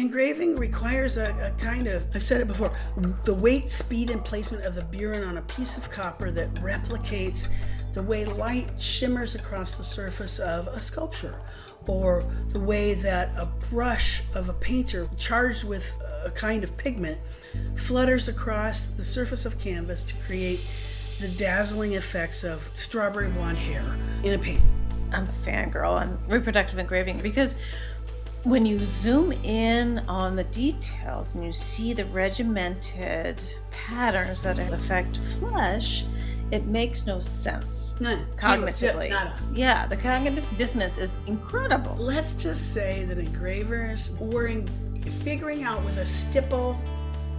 Engraving requires a kind of, I've said it before, the weight, speed, and placement of the burin on a piece of copper that replicates the way light shimmers across the surface of a sculpture, or the way that a brush of a painter charged with a kind of pigment flutters across the surface of canvas to create the dazzling effects of strawberry blonde hair in a painting. I'm a fangirl on reproductive engraving because when you zoom in on the details and you see the regimented patterns that affect flesh, it makes no sense. None. Cognitively. Nada. Yeah, the cognitive dissonance is incredible. Let's just say that engravers were figuring out with a stipple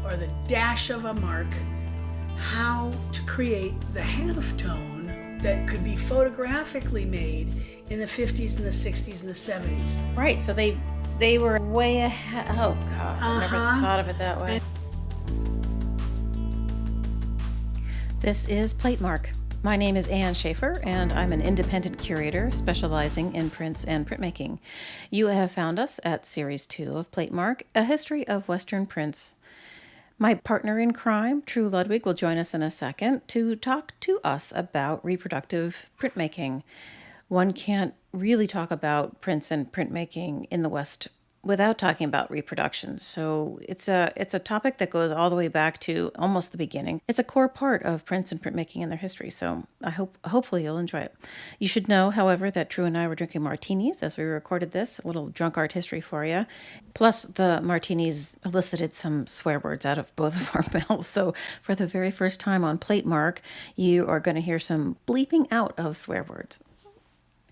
or the dash of a mark how to create the halftone that could be photographically made in the 50s and the 60s and the 70s. Right, so they were way ahead. Oh, gosh, I never thought of it that way. This is Platemark. My name is Ann Schaefer, and I'm an independent curator specializing in prints and printmaking. You have found us at Series 2 of Platemark, A History of Western Prints. My partner in crime, Tru Ludwig, will join us in a second to talk to us about reproductive printmaking. One can't really talk about prints and printmaking in the West without talking about reproduction. So it's a topic that goes all the way back to almost the beginning. It's a core part of prints and printmaking and their history. So hopefully you'll enjoy it. You should know, however, that Tru and I were drinking martinis as we recorded this, a little drunk art history for you. Plus the martinis elicited some swear words out of both of our mouths. So for the very first time on Platemark, you are going to hear some bleeping out of swear words.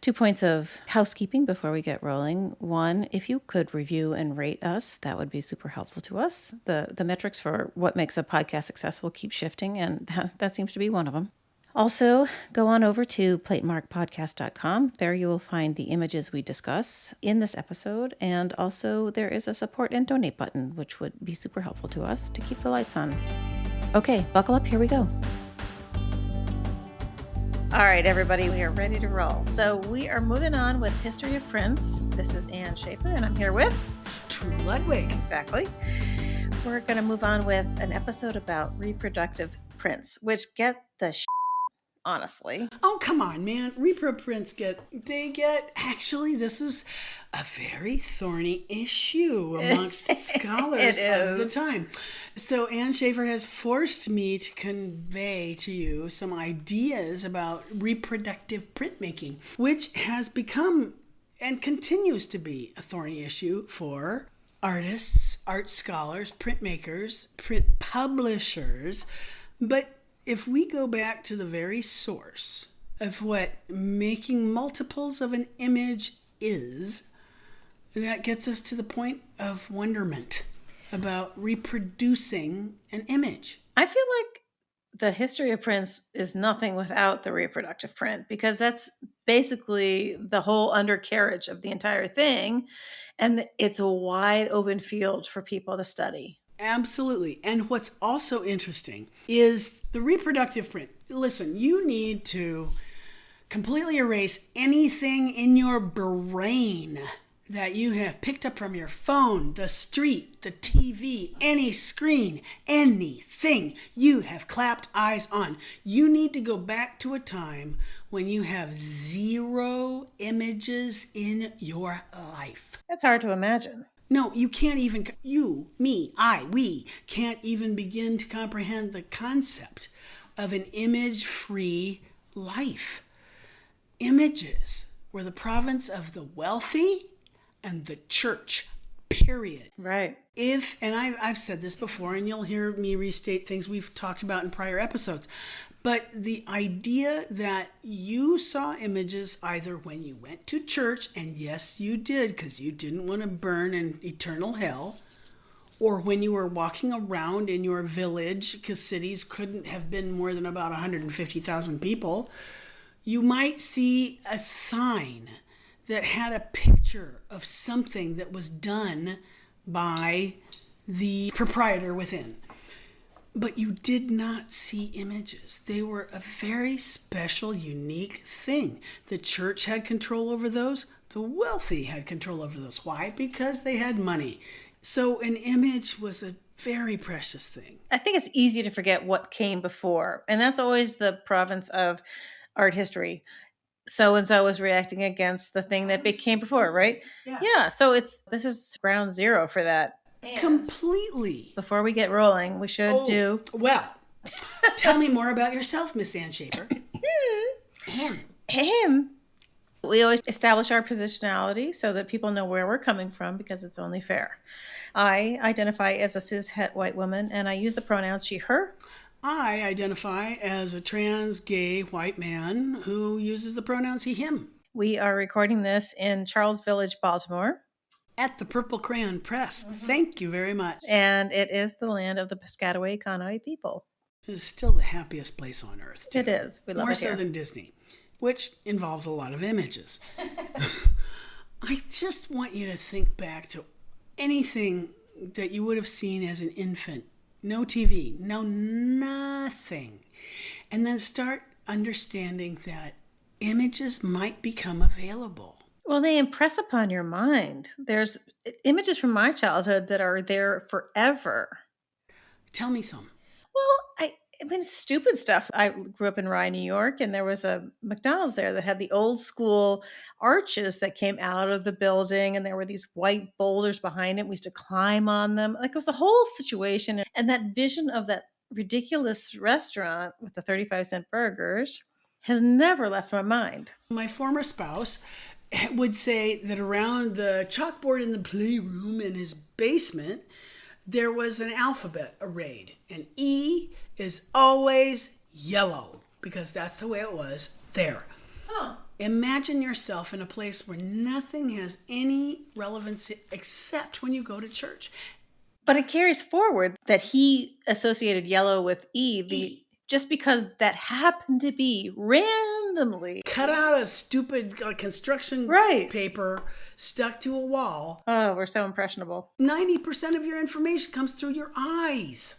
2 points of housekeeping before we get rolling. One, if you could review and rate us, that would be super helpful to us. The metrics for what makes a podcast successful keep shifting, and that seems to be one of them. Also, go on over to platemarkpodcast.com. There you will find the images we discuss in this episode, and also there is a support and donate button, which would be super helpful to us to keep the lights on. Okay, buckle up, here we go. All right, everybody, we are ready to roll. So we are moving on with History of Prints. This is Ann Schaefer, and I'm here with Tru Ludwig. Exactly. We're going to move on with an episode about reproductive prints, which get the honestly. Oh, come on, man. Repro prints actually, this is a very thorny issue amongst scholars of the time. So Ann Schaefer has forced me to convey to you some ideas about reproductive printmaking, which has become and continues to be a thorny issue for artists, art scholars, printmakers, print publishers. But if we go back to the very source of what making multiples of an image is, that gets us to the point of wonderment about reproducing an image. I feel like the history of prints is nothing without the reproductive print, because that's basically the whole undercarriage of the entire thing. And it's a wide open field for people to study. Absolutely. And what's also interesting is the reproductive print. Listen, you need to completely erase anything in your brain that you have picked up from your phone, the street, the TV, any screen, anything you have clapped eyes on. You need to go back to a time when you have 0 images in your life. That's hard to imagine. No, you can't even, you, me, we can't even begin to comprehend the concept of an image-free life. Images were the province of the wealthy and the church, period. Right. And I've said this before, and you'll hear me restate things we've talked about in prior episodes, but the idea that you saw images either when you went to church, and yes, you did, because you didn't want to burn in eternal hell, or when you were walking around in your village, because cities couldn't have been more than about 150,000 people, you might see a sign that had a picture of something that was done by the proprietor within. But you did not see images. They were a very special, unique thing. The church had control over those. The wealthy had control over those. Why? Because they had money. So an image was a very precious thing. I think it's easy to forget what came before. And that's always the province of art history. So-and-so was reacting against the thing that came before, right? Yeah. So this is ground zero for that. Completely. Before we get rolling, we should do... Well, tell me more about yourself, Miss Ann Schaefer. We always establish our positionality so that people know where we're coming from, because it's only fair. I identify as a cis-het white woman, and I use the pronouns she, her. I identify as a trans gay white man who uses the pronouns he, him. We are recording this in Charles Village, Baltimore. At the Purple Crayon Press. Mm-hmm. Thank you very much. And it is the land of the Piscataway Conoy people. It is still the happiest place on earth, too. It is. We love it here. More so than Disney, which involves a lot of images. I just want you to think back to anything that you would have seen as an infant. No TV, no nothing. And then start understanding that images might become available. Well, they impress upon your mind. There's images from my childhood that are there forever. Tell me some. Well, I mean, stupid stuff. I grew up in Rye, New York, and there was a McDonald's there that had the old school arches that came out of the building, and there were these white boulders behind it. We used to climb on them. Like, it was a whole situation. And that vision of that ridiculous restaurant with the 35-cent burgers has never left my mind. My former spouse would say that around the chalkboard in the playroom in his basement, there was an alphabet arrayed, and E is always yellow because that's the way it was there. Huh. Imagine yourself in a place where nothing has any relevance except when you go to church. But it carries forward that he associated yellow with E. Just because that happened to be randomly cut out of stupid construction paper stuck to a wall. Oh, we're so impressionable. 90% of your information comes through your eyes.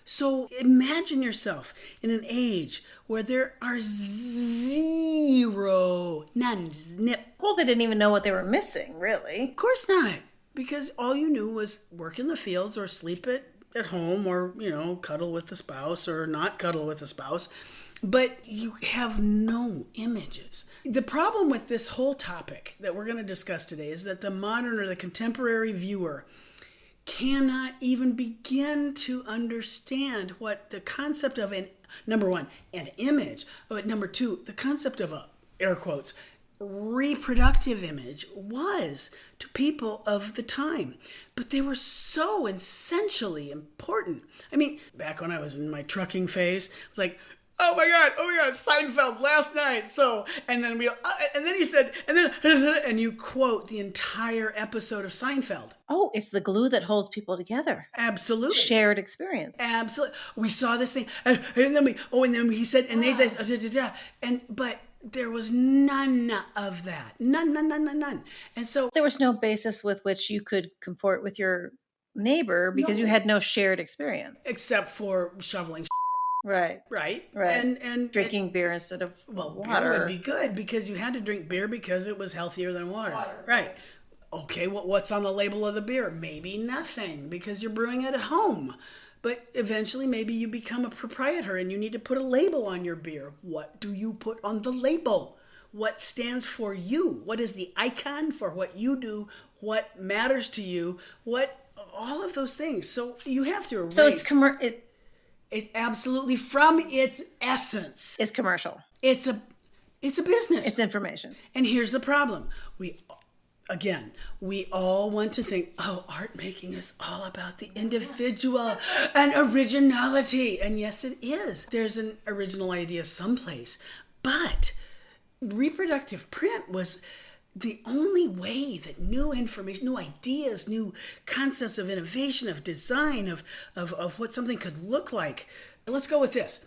So imagine yourself in an age where there are none, nip. Well, they didn't even know what they were missing, really. Of course not. Because all you knew was work in the fields or sleep at home or, cuddle with the spouse or not cuddle with the spouse. But you have no images. The problem with this whole topic that we're going to discuss today is that the modern or the contemporary viewer cannot even begin to understand what the concept of number one, an image, but number two, the concept of air quotes, reproductive image was to people of the time. But they were so essentially important. I mean, back when I was in my trucking phase, it was like, oh my God, Seinfeld last night. So, and then he said, and you quote the entire episode of Seinfeld. Oh, it's the glue that holds people together. Absolutely. Shared experience. Absolutely. We saw this thing, and then he said, and but there was none of that. None. And so there was no basis with which you could comport with your neighbor because you had no shared experience. Except for shoveling Right. And drinking beer instead of water. Beer would be good because you had to drink beer because it was healthier than water. Right. Okay, what's on the label of the beer? Maybe nothing because you're brewing it at home. But eventually maybe you become a proprietor and you need to put a label on your beer. What do you put on the label? What stands for you? What is the icon for what you do? What matters to you? All of those things. So you have to erase. So it's It absolutely, from its essence, is commercial. It's a business. It's information. And here's the problem. We all want to think, art making is all about the individual and originality. And yes, it is. There's an original idea someplace. But reproductive print was the only way that new information, new ideas, new concepts of innovation, of design, of what something could look like. Let's go with this.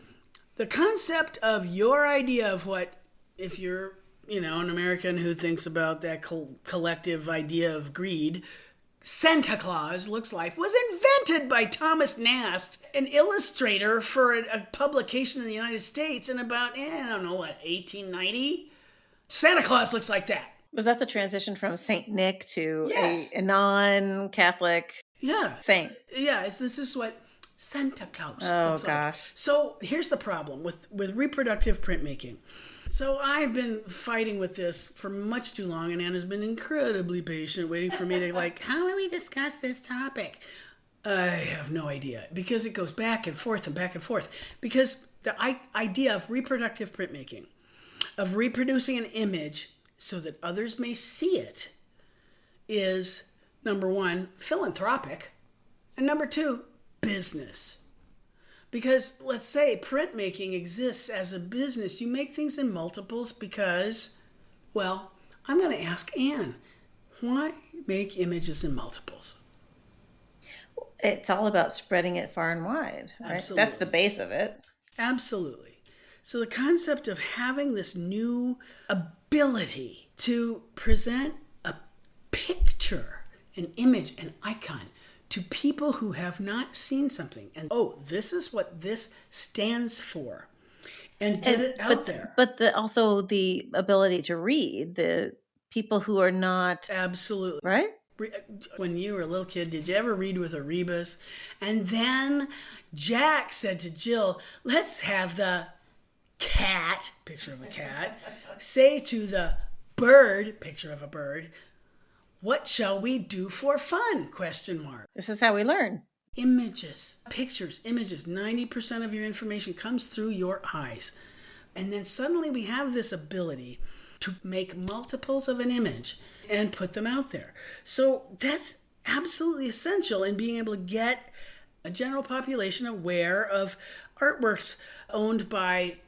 The concept of your idea of what, if you're, an American who thinks about that collective idea of greed, Santa Claus looks like, was invented by Thomas Nast, an illustrator for a publication in the United States in about, 1890? Santa Claus looks like that. Was that the transition from Saint Nick to a non-Catholic? Yeah. Saint. Yeah, this is what Santa Claus looks gosh. like. So here's the problem with reproductive printmaking. So I've been fighting with this for much too long, and Anna's been incredibly patient, waiting for me to how do we discuss this topic? I have no idea, because it goes back and forth and back and forth. Because the idea of reproductive printmaking, of reproducing an image so that others may see it, is number one, philanthropic, and number two, business. Because let's say printmaking exists as a business. You make things in multiples because, well, I'm going to ask Anne, why make images in multiples? It's all about spreading it far and wide, right? Absolutely. That's the base of it. Absolutely. So the concept of having this new ability to present a picture, an image, an icon to people who have not seen something. And, this is what this stands for. And get it out there. But also the ability to read, the people who are not... Absolutely. Right? When you were a little kid, did you ever read with a rebus? And then Jack said to Jill, let's have the cat, picture of a cat, say to the bird, picture of a bird, what shall we do for fun? ? This is how we learn. Images, pictures, images. 90% of your information comes through your eyes. And then suddenly we have this ability to make multiples of an image and put them out there. So that's absolutely essential in being able to get a general population aware of artworks owned by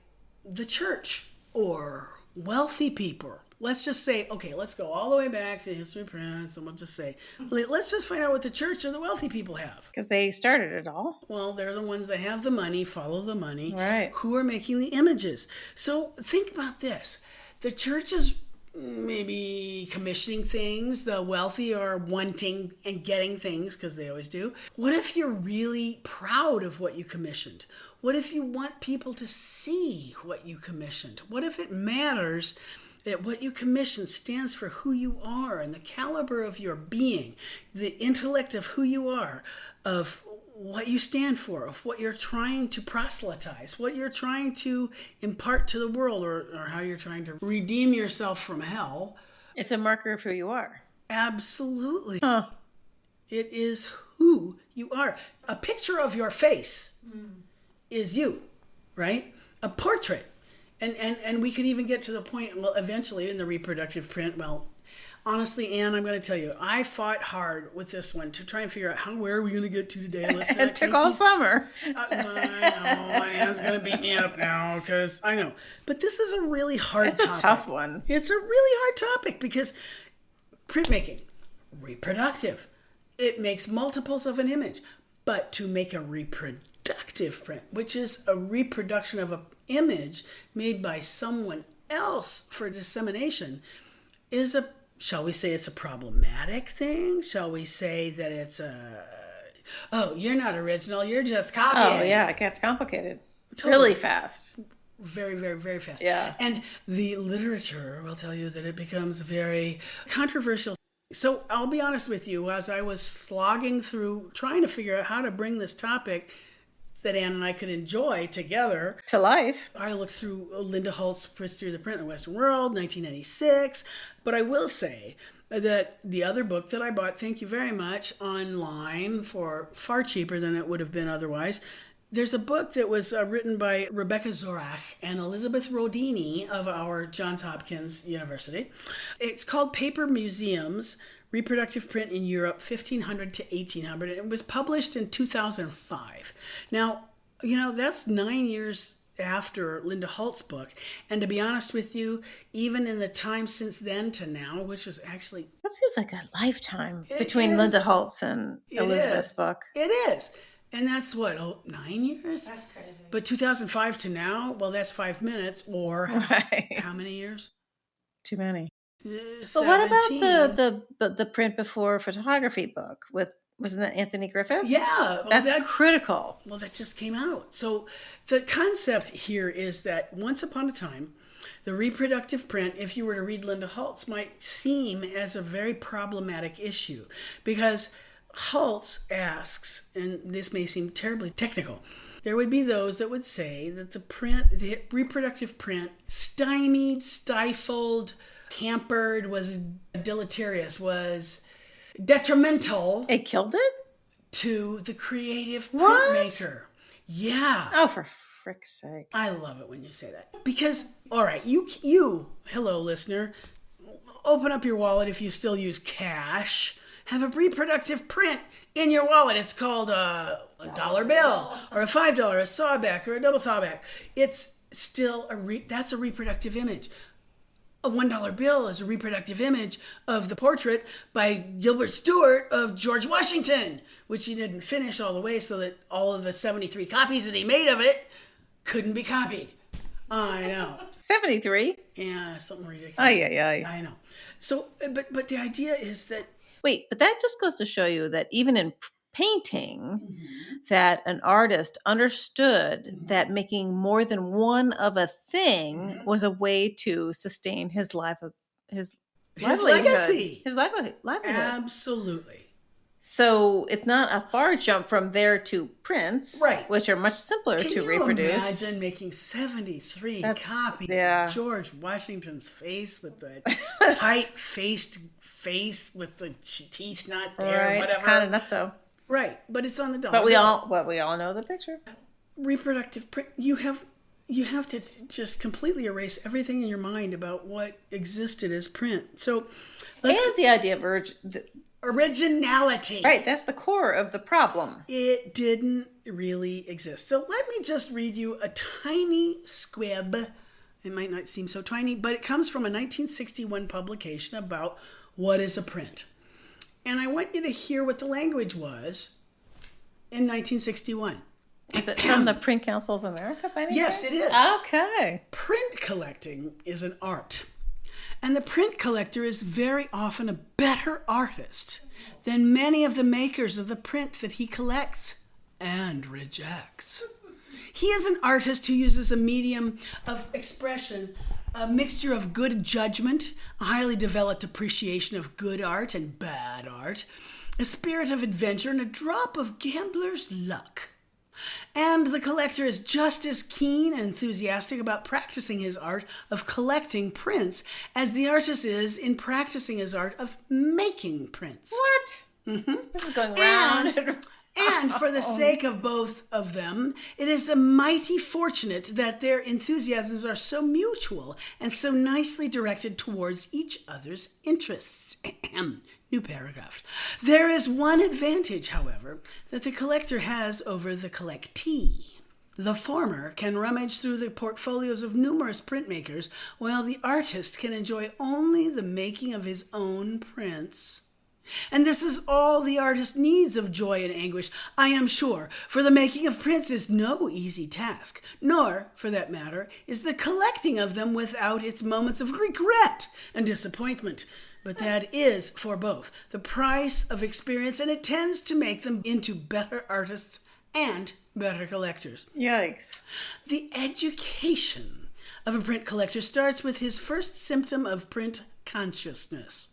the church or wealthy people. Let's just say, okay, let's go all the way back to history prints, and we'll just say, let's just find out what the church or the wealthy people have. Because they started it all. Well, they're the ones that have the money, follow the money, right? Who are making the images. So think about this. The church is maybe commissioning things. The wealthy are wanting and getting things, because they always do. What if you're really proud of what you commissioned? What if you want people to see what you commissioned? What if it matters that what you commission stands for who you are and the caliber of your being, the intellect of who you are, of what you stand for, of what you're trying to proselytize, what you're trying to impart to the world, or how you're trying to redeem yourself from hell. It's a marker of who you are. Absolutely. Huh. It is who you are. A picture of your face is you, right? A portrait. And we could even get to the point, well, eventually in the reproductive print, well, honestly, Anne, I'm going to tell you, I fought hard with this one to try and figure out where are we going to get to today. It took all summer. I know, Anne's going to beat me up now, because I know. But this is a really hard topic. It's a tough one. It's a really hard topic, because printmaking, reproductive, it makes multiples of an image. But to make a reproductive print, which is a reproduction of an image made by someone else for dissemination, is shall we say it's a problematic thing? Shall we say that it's you're not original, you're just copying? Oh, yeah, it gets complicated. Totally. Really fast. Very, very, very fast. Yeah. And the literature will tell you that it becomes very controversial. So I'll be honest with you, as I was slogging through trying to figure out how to bring this topic that Anne and I could enjoy together to life, I looked through Linda Holt's History of the Print in the Western World, 1996. But I will say that the other book that I bought, thank you very much, online for far cheaper than it would have been otherwise. There's a book that was written by Rebecca Zorach and Elizabeth Rodini of our Johns Hopkins University. It's called Paper Museums, Reproductive Print in Europe, 1500 to 1800. And it was published in 2005. Now, that's 9 years after Linda Holt's book. And to be honest with you, even in the time since then to now, which was actually... That seems like a lifetime between Linda Holt's and Elizabeth's book. It is. And that's 9 years? That's crazy. But 2005 to now, well, that's 5 minutes, or how many years? Too many. 17. But what about the print before photography book wasn't that Anthony Griffith? Yeah. Well, that's critical. Well, that just came out. So the concept here is that once upon a time, the reproductive print, if you were to read Linda Holt's, might seem as a very problematic issue, because Holtz asks, and this may seem terribly technical, there would be those that would say that the reproductive print, stymied, stifled, hampered, was deleterious, was detrimental. It killed it? To the creative What? printmaker. Yeah. Oh, for frick's sake. I love it when you say that. Because, all right, you, hello, listener, open up your wallet if you still use cash. Have a reproductive print in your wallet. It's called a dollar bill or a $5, a sawback or a double sawback. It's still that's a reproductive image. A $1 bill is a reproductive image of the portrait by Gilbert Stuart of George Washington, which he didn't finish all the way so that all of the 73 copies that he made of it couldn't be copied. I know. 73? Yeah, something ridiculous. I know. So, but the idea is that... Wait, but that just goes to show you that even in painting, that an artist understood that making more than one of a thing was a way to sustain his legacy. His livelihood. Absolutely. So it's not a far jump from there to prints, right, which are much simpler to reproduce. Can you imagine making 73 copies of George Washington's face with the tight-faced face with the teeth not there, right, whatever. Kind of nutso. Right, but it's on the dollar. But we all know the picture. Reproductive print. You have to just completely erase everything in your mind about what existed as print. So, the idea of originality. Right, that's the core of the problem. It didn't really exist. So let me just read you a tiny squib. It might not seem so tiny, but it comes from a 1961 publication about what is a print. And I want you to hear what the language was in 1961. Is it from the Print Council of America by any Yes, chance? it is. Okay. Print collecting is an art. And the print collector is very often a better artist than many of the makers of the print that he collects and rejects. He is an artist who uses a medium of expression, a mixture of good judgment, a highly developed appreciation of good art and bad art, a spirit of adventure, and a drop of gambler's luck. And the collector is just as keen and enthusiastic about practicing his art of collecting prints as the artist is in practicing his art of making prints. What? Mm-hmm. This is going round. And for the sake of both of them, it is a mighty fortunate that their enthusiasms are so mutual and so nicely directed towards each other's interests. New paragraph. There is one advantage, however, that the collector has over the collectee. The former can rummage through the portfolios of numerous printmakers, while the artist can enjoy only the making of his own prints. And this is all the artist needs of joy and anguish, I am sure, for the making of prints is no easy task, nor, for that matter, is the collecting of them without its moments of regret and disappointment. But that is, for both, the price of experience, and it tends to make them into better artists and better collectors. Yikes. The education of a print collector starts with his first symptom of print consciousness.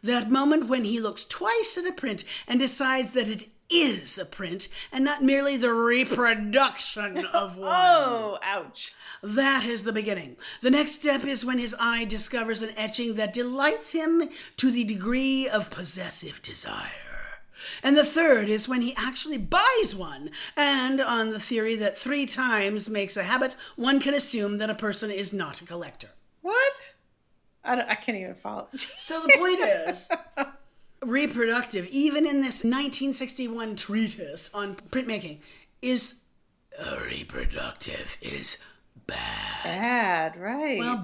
That moment when he looks twice at a print and decides that it is a print and not merely the reproduction of one. Oh, ouch. That is the beginning. The next step is when his eye discovers an etching that delights him to the degree of possessive desire. And the third is when he actually buys one. And on the theory that 3 times makes a habit, one can assume that a person is not a collector. What? I can't even follow. So the point is, reproductive, even in this 1961 treatise on printmaking, is reproductive is bad. Bad, right. Well,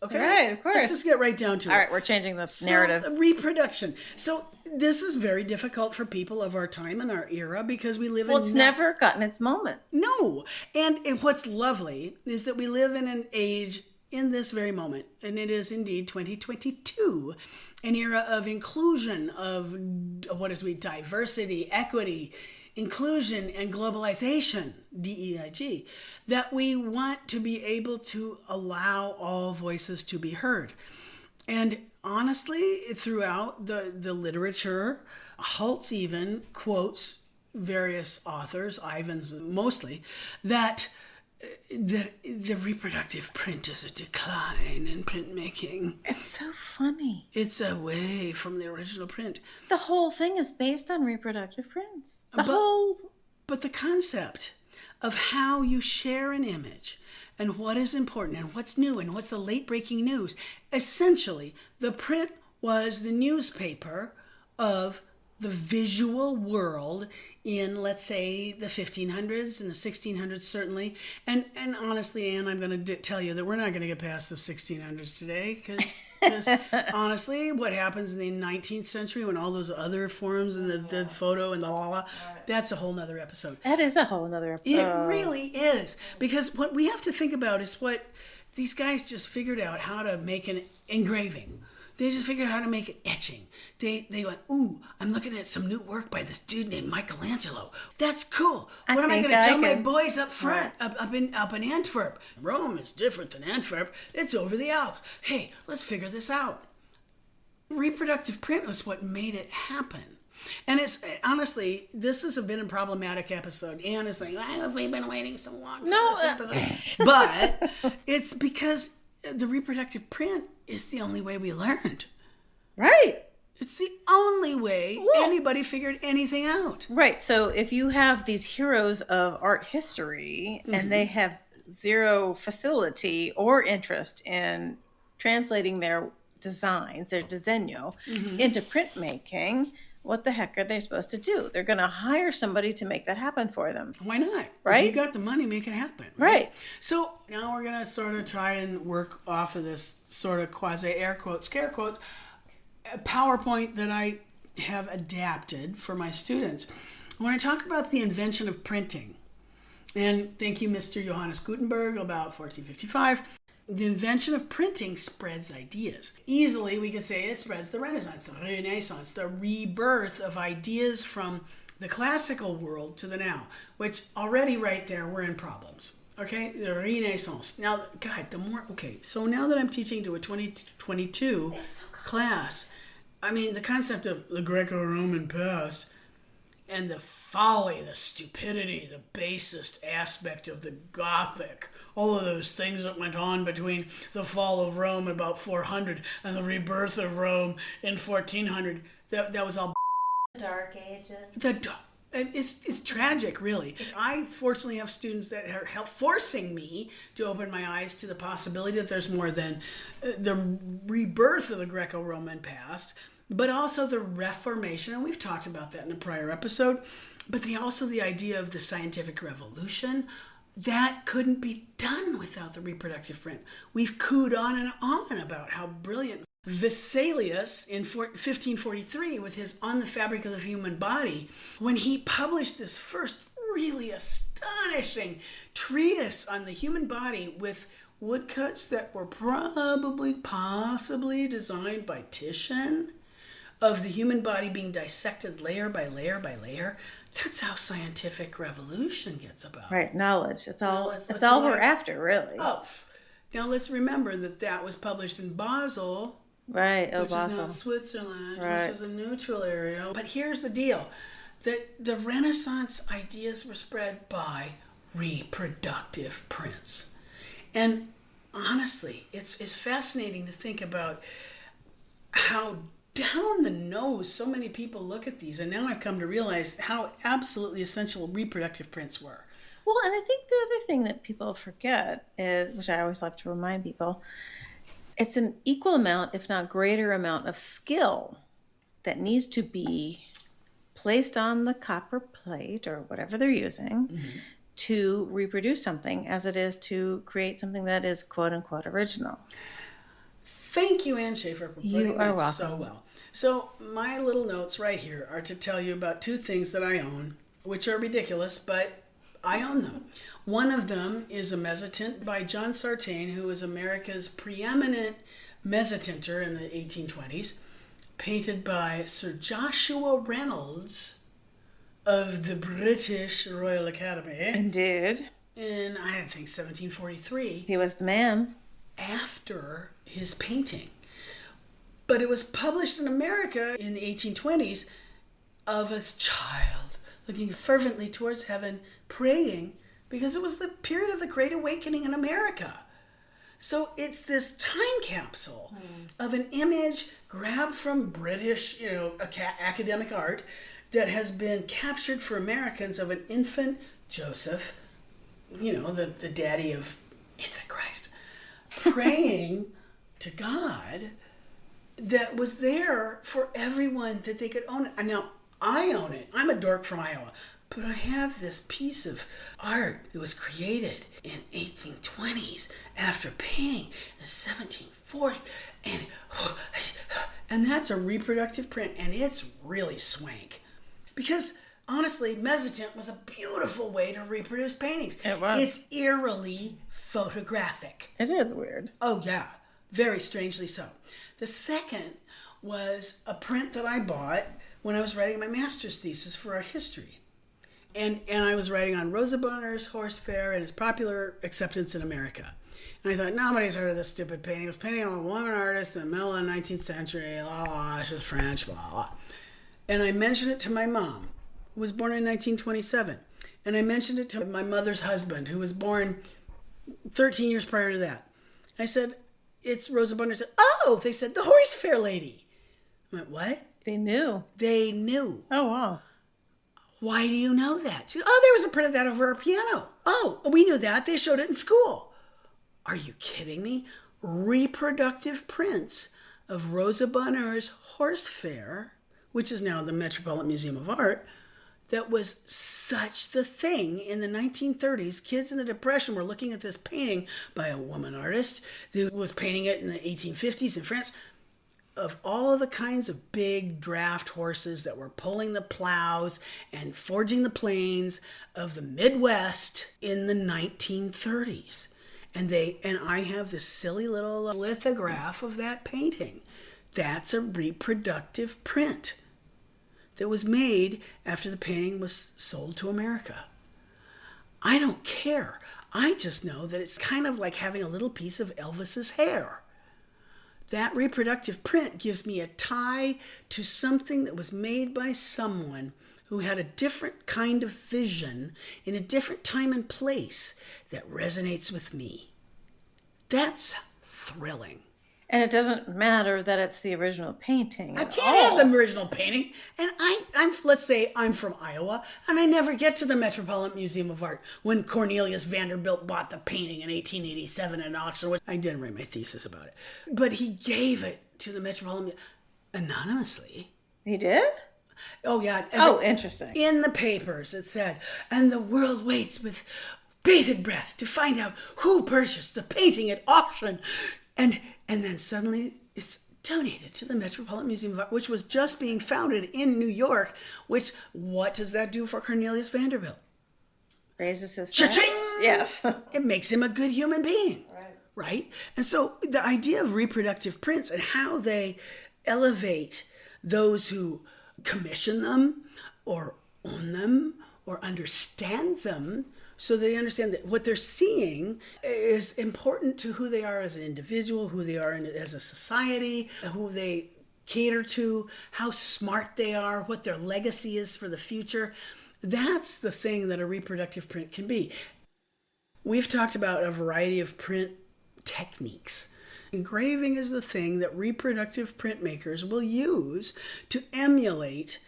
okay. Right, of course. Let's just get right down to it. All right, we're changing the narrative. So, reproduction. So this is very difficult for people of our time and our era because we live in... Well, it's never gotten its moment. No. And what's lovely is that we live in an age... in this very moment, and it is indeed 2022, an era of inclusion, of diversity, equity, inclusion, and globalization, DEIG, that we want to be able to allow all voices to be heard. And honestly, throughout the literature, Holtz even quotes various authors, Ivans mostly, that the reproductive print is a decline in printmaking. It's so funny. It's away from the original print. The whole thing is based on reproductive prints. But the concept of how you share an image and what is important and what's new and what's the late breaking news, essentially, the print was the newspaper of the visual world in, let's say, the 1500s and the 1600s, certainly. And honestly, Anne, I'm going to tell you that we're not going to get past the 1600s today because honestly, what happens in the 19th century when all those other forms and the photo and the la, that's a whole nother episode. That is a whole nother episode. It really is. Because what we have to think about is what these guys just figured out, how to make an engraving. They just figured out how to make an etching. They went, ooh, I'm looking at some new work by this dude named Michelangelo. That's cool. What am I going to tell my boys up front, up in Antwerp? Rome is different than Antwerp. It's over the Alps. Hey, let's figure this out. Reproductive print was what made it happen. And it's, honestly, this has been a problematic episode. Anne is like, why have we been waiting so long for this episode? But it's because the reproductive print is the only way we learned. Right. It's the only way anybody figured anything out. Right. So if you have these heroes of art history and they have zero facility or interest in translating their designs, their diseño, into printmaking, what the heck are they supposed to do? They're going to hire somebody to make that happen for them. Why not? Right? If you got the money, make it happen. Right. So now we're going to sort of try and work off of this sort of quasi air quotes, scare quotes, PowerPoint that I have adapted for my students. When I talk about the invention of printing, and thank you, Mr. Johannes Gutenberg, about 1455, the invention of printing spreads ideas. Easily, we could say it spreads the Renaissance, the Renaissance, the rebirth of ideas from the classical world to the now, which already right there, we're in problems. Okay, the Renaissance. Now, God, so now that I'm teaching to a 2022 class, I mean, the concept of the Greco-Roman past and the folly, the stupidity, the basest aspect of the Gothic, all of those things that went on between the fall of Rome in about 400 and the rebirth of Rome in 1400, that was all Dark Ages. It's tragic, really. I fortunately have students that are forcing me to open my eyes to the possibility that there's more than the rebirth of the Greco-Roman past, but also the Reformation, and we've talked about that in a prior episode, but also the idea of the scientific revolution. That couldn't be done without the reproductive print. We've cooed on and on about how brilliant Vesalius in 1543 with his On the Fabric of the Human Body, when he published this first really astonishing treatise on the human body with woodcuts that were possibly designed by Titian, of the human body being dissected layer by layer by layer. That's how scientific revolution gets about. Right, knowledge. It's all we're after, really. Oh, now let's remember that was published in Basel. Right, which Basel. is now Switzerland, right. Which is a neutral area. But here's the deal. That the Renaissance ideas were spread by reproductive prints. And honestly, it's fascinating to think about how down the nose so many people look at these. And now I've come to realize how absolutely essential reproductive prints were. Well, and I think the other thing that people forget is, which I always like to remind people, it's an equal amount, if not greater amount of skill that needs to be placed on the copper plate or whatever they're using to reproduce something as it is to create something that is quote unquote original. Thank you, Ann Schaefer, for putting that welcome. So well. So my little notes right here are to tell you about two things that I own, which are ridiculous, but I own them. One of them is a mezzotint by John Sartain, who was America's preeminent mezzotinter in the 1820s, painted by Sir Joshua Reynolds of the British Royal Academy. Indeed. In, I think, 1743. He was the man. After his painting. But it was published in America in the 1820s of a child looking fervently towards heaven, praying, because it was the period of the Great Awakening in America. So it's this time capsule of an image grabbed from British, academic art that has been captured for Americans of an infant Joseph, the daddy of infant Christ, praying to God, that was there for everyone, that they could own it. And now I own it. I'm a dork from Iowa. But I have this piece of art that was created in 1820s after painting in 1740. And that's a reproductive print, and it's really swank. Because honestly, mezzotint was a beautiful way to reproduce paintings. It was. It's eerily photographic. It is weird. Oh, yeah. Very strangely so. The second was a print that I bought when I was writing my master's thesis for art history. And I was writing on Rosa Bonheur's Horse Fair and its popular acceptance in America. And I thought, nobody's heard of this stupid painting. It was painted on a woman artist in the middle of the 19th century. Blah, blah, she was French, blah, blah. And I mentioned it to my mom, who was born in 1927. And I mentioned it to my mother's husband, who was born 13 years prior to that. I said, it's Rosa Bonheur. Said, oh, they said, the Horse Fair lady. I went, what? They knew. They knew. Oh, wow. Why do you know that? She said, oh, there was a print of that over our piano. Oh, we knew that. They showed it in school. Are you kidding me? Reproductive prints of Rosa Bonheur's Horse Fair, which is now the Metropolitan Museum of Art, that was such the thing in the 1930s. Kids in the Depression were looking at this painting by a woman artist who was painting it in the 1850s in France, of all of the kinds of big draft horses that were pulling the plows and forging the plains of the Midwest in the 1930s. And I have this silly little lithograph of that painting. That's a reproductive print that was made after the painting was sold to America. I don't care. I just know that it's kind of like having a little piece of Elvis's hair. That reproductive print gives me a tie to something that was made by someone who had a different kind of vision in a different time and place that resonates with me. That's thrilling. And it doesn't matter that it's the original painting. I can't have the original painting. And let's say I'm from Iowa, and I never get to the Metropolitan Museum of Art when Cornelius Vanderbilt bought the painting in 1887 in Oxford. I didn't write my thesis about it. But he gave it to the Metropolitan anonymously. He did? Oh, yeah. Interesting. In the papers, it said, and the world waits with bated breath to find out who purchased the painting at auction. And then suddenly it's donated to the Metropolitan Museum of Art, which was just being founded in New York, what does that do for Cornelius Vanderbilt? Raises his Cha-ching! Yes. It makes him a good human being. Right? And so the idea of reproductive prints and how they elevate those who commission them or own them or understand them, so they understand that what they're seeing is important to who they are as an individual, who they are as a society, who they cater to, how smart they are, what their legacy is for the future. That's the thing that a reproductive print can be. We've talked about a variety of print techniques. Engraving is the thing that reproductive printmakers will use to emulate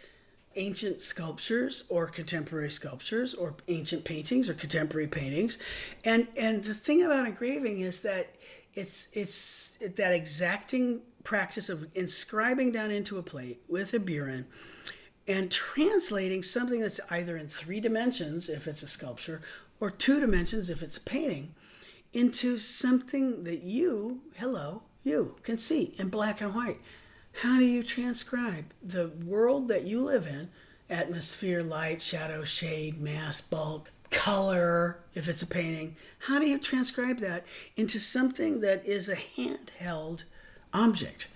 ancient sculptures or contemporary sculptures or ancient paintings or contemporary paintings. And the thing about engraving is that it's that exacting practice of inscribing down into a plate with a burin and translating something that's either in 3 dimensions if it's a sculpture or 2 dimensions if it's a painting into something that you can see in black and white. How do you transcribe the world that you live in? Atmosphere, light, shadow, shade, mass, bulk, color, if it's a painting. How do you transcribe that into something that is a handheld object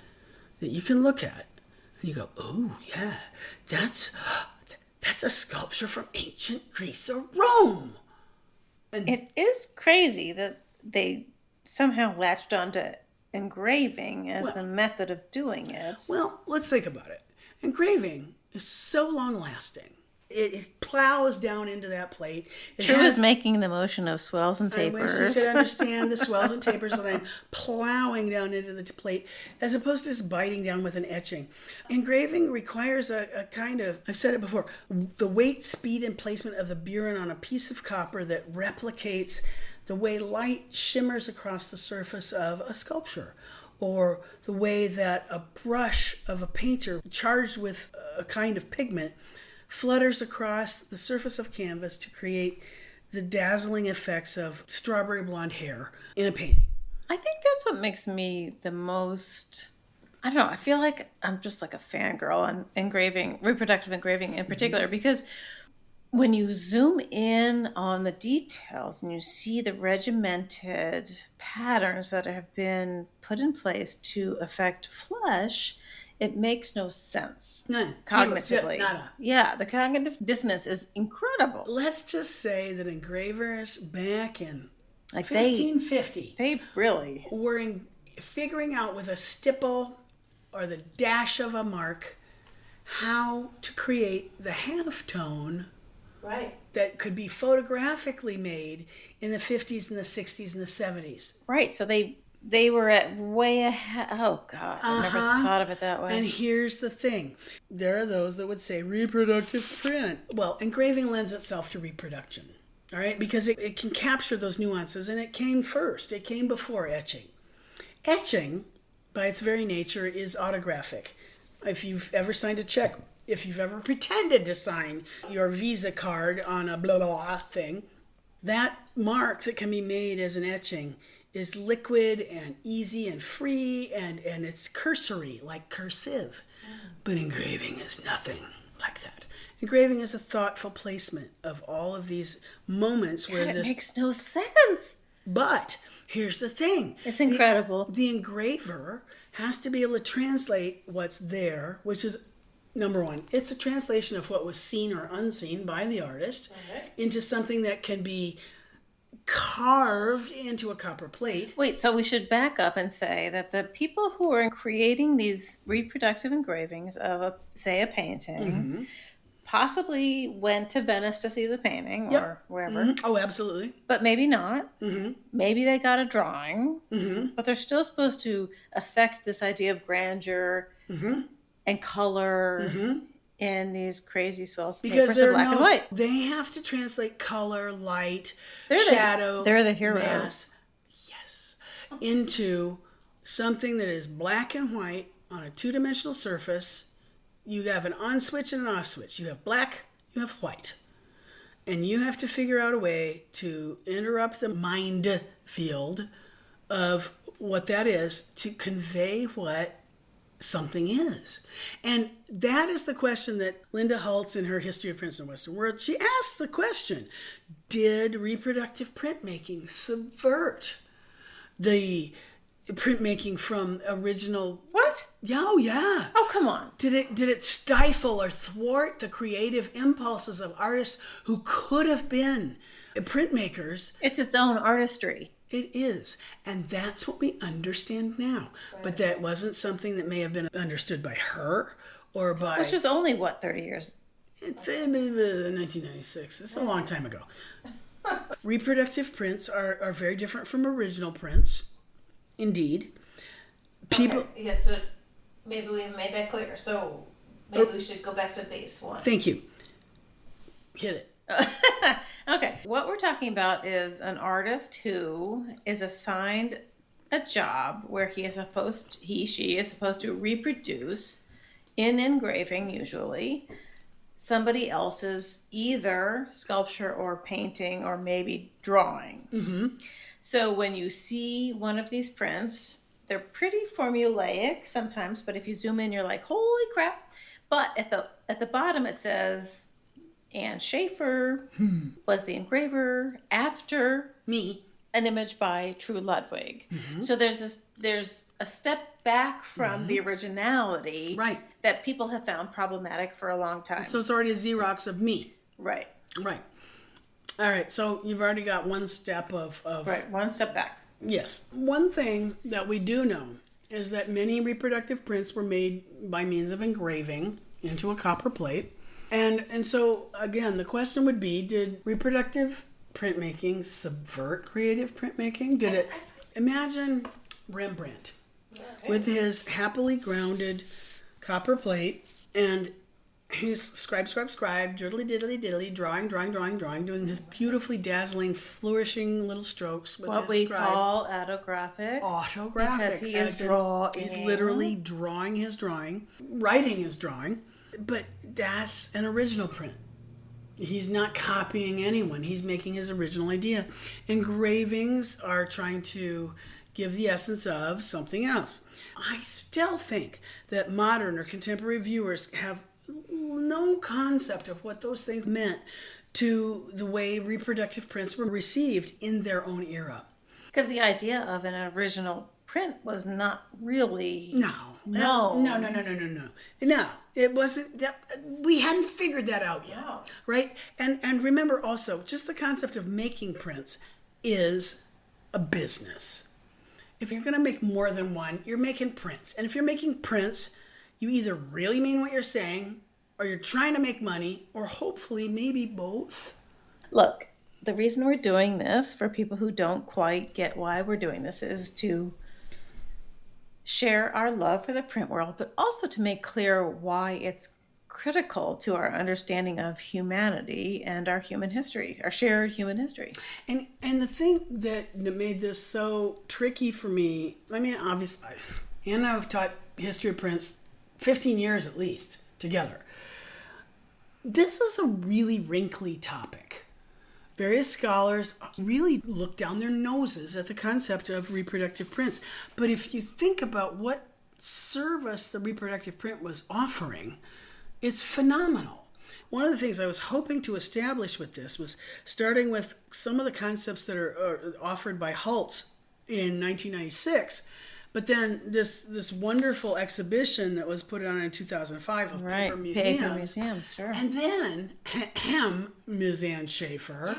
that you can look at? And you go, oh, yeah, that's a sculpture from ancient Greece or Rome. And it is crazy that they somehow latched onto engraving as the method of doing it. Well, let's think about it. Engraving is so long-lasting. It plows down into that plate. Tru is making the motion of swells and tapers. I wish you could understand the swells and tapers that I'm plowing down into the plate, as opposed to just biting down with an etching. Engraving requires a kind of, I've said it before, the weight, speed, and placement of the burin on a piece of copper that replicates the way light shimmers across the surface of a sculpture, or the way that a brush of a painter charged with a kind of pigment flutters across the surface of canvas to create the dazzling effects of strawberry blonde hair in a painting. I think that's what makes me the most, I don't know, I feel like I'm just like a fangirl on engraving, reproductive engraving in particular, because when you zoom in on the details and you see the regimented patterns that have been put in place to affect flesh, it makes no sense. None. Cognitively. Nada. Yeah, the cognitive dissonance is incredible. Let's just say that engravers back in Like 1550 they really were figuring out with a stipple or the dash of a mark how to create the halftone that could be photographically made in the 50s and the 60s and the 70s. Right, so they were at way ahead. Oh, God, I never thought of it that way. And here's the thing. There are those that would say reproductive print. Well, engraving lends itself to reproduction, all right? Because it can capture those nuances, and it came first. It came before etching. Etching, by its very nature, is autographic. If you've ever signed a check, if you've ever pretended to sign your Visa card on a blah, blah, blah thing, that mark that can be made as an etching is liquid and easy and free, and it's cursory, like cursive. But engraving is nothing like that. Engraving is a thoughtful placement of all of these moments where it makes no sense. But here's the thing. It's incredible. The engraver has to be able to translate what's there, which is, number one, it's a translation of what was seen or unseen by the artist into something that can be carved into a copper plate. Wait, so we should back up and say that the people who are creating these reproductive engravings of, say, a painting, possibly went to Venice to see the painting or wherever. Oh, absolutely. But maybe not. Maybe they got a drawing. But they're still supposed to affect this idea of grandeur and color in these crazy swells because they're black and white. They have to translate color, light, they're shadow. They're the heroes. Mass, yes, into something that is black and white on a two-dimensional surface. You have an on switch and an off switch. You have black, you have white. And you have to figure out a way to interrupt the mind field of what that is to convey what something is. And that is the question that Linda Holtz in her History of Prints in the Western World, she asked the question, did reproductive printmaking subvert the printmaking from original? What? Oh, yeah. Oh, come on. Did it stifle or thwart the creative impulses of artists who could have been printmakers? It's its own artistry. It is. And that's what we understand now. Right. But that wasn't something that may have been understood by her or by... Which was only, 30 years? 1996. It's a long time ago. Reproductive prints are very different from original prints. Indeed. People... Okay. Yes, so maybe we haven't made that clear. So maybe we should go back to base one. Thank you. Hit it. Okay, what we're talking about is an artist who is assigned a job where she is supposed to reproduce in engraving, usually, somebody else's either sculpture or painting or maybe drawing. So when you see one of these prints, they're pretty formulaic sometimes, but if you zoom in, you're like, holy crap. But at the bottom it says... Anne Schaefer was the engraver after me, an image by Tru Ludwig. So there's a step back from the originality that people have found problematic for a long time. So it's already a Xerox of me. Right. All right. So you've already got one step of right, one step back. Yes. One thing that we do know is that many reproductive prints were made by means of engraving into a copper plate. And so, again, the question would be, did reproductive printmaking subvert creative printmaking? Did it? Imagine Rembrandt with his happily grounded copper plate, and he's scribe, diddly, drawing, doing his beautifully dazzling, flourishing little strokes with what his we scribe. call autographic. Autographic. Because he is drawing. He's literally drawing his drawing, writing his drawing, but that's an original print. He's not copying anyone. He's making his original idea. Engravings are trying to give the essence of something else. I still think that modern or contemporary viewers have no concept of what those things meant to the way reproductive prints were received in their own era. Because the idea of an original print was not really... No, it wasn't that. We hadn't figured that out yet, right? And remember also, just the concept of making prints is a business. If you're going to make more than one, you're making prints. And if you're making prints, you either really mean what you're saying, or you're trying to make money, or hopefully maybe both. Look, the reason we're doing this, for people who don't quite get why we're doing this, is to share our love for the print world, but also to make clear why it's critical to our understanding of humanity and our human history, our shared human history. And the thing that made this so tricky for me, I mean, obviously, Anna and I have taught history of prints 15 years at least together. This is a really wrinkly topic. Various scholars really look down their noses at the concept of reproductive prints. But if you think about what service the reproductive print was offering, it's phenomenal. One of the things I was hoping to establish with this was starting with some of the concepts that are offered by Holtz in 1996, but then this wonderful exhibition that was put on in 2005 of paper museums. Sure. And then Ms. Ann Schaefer,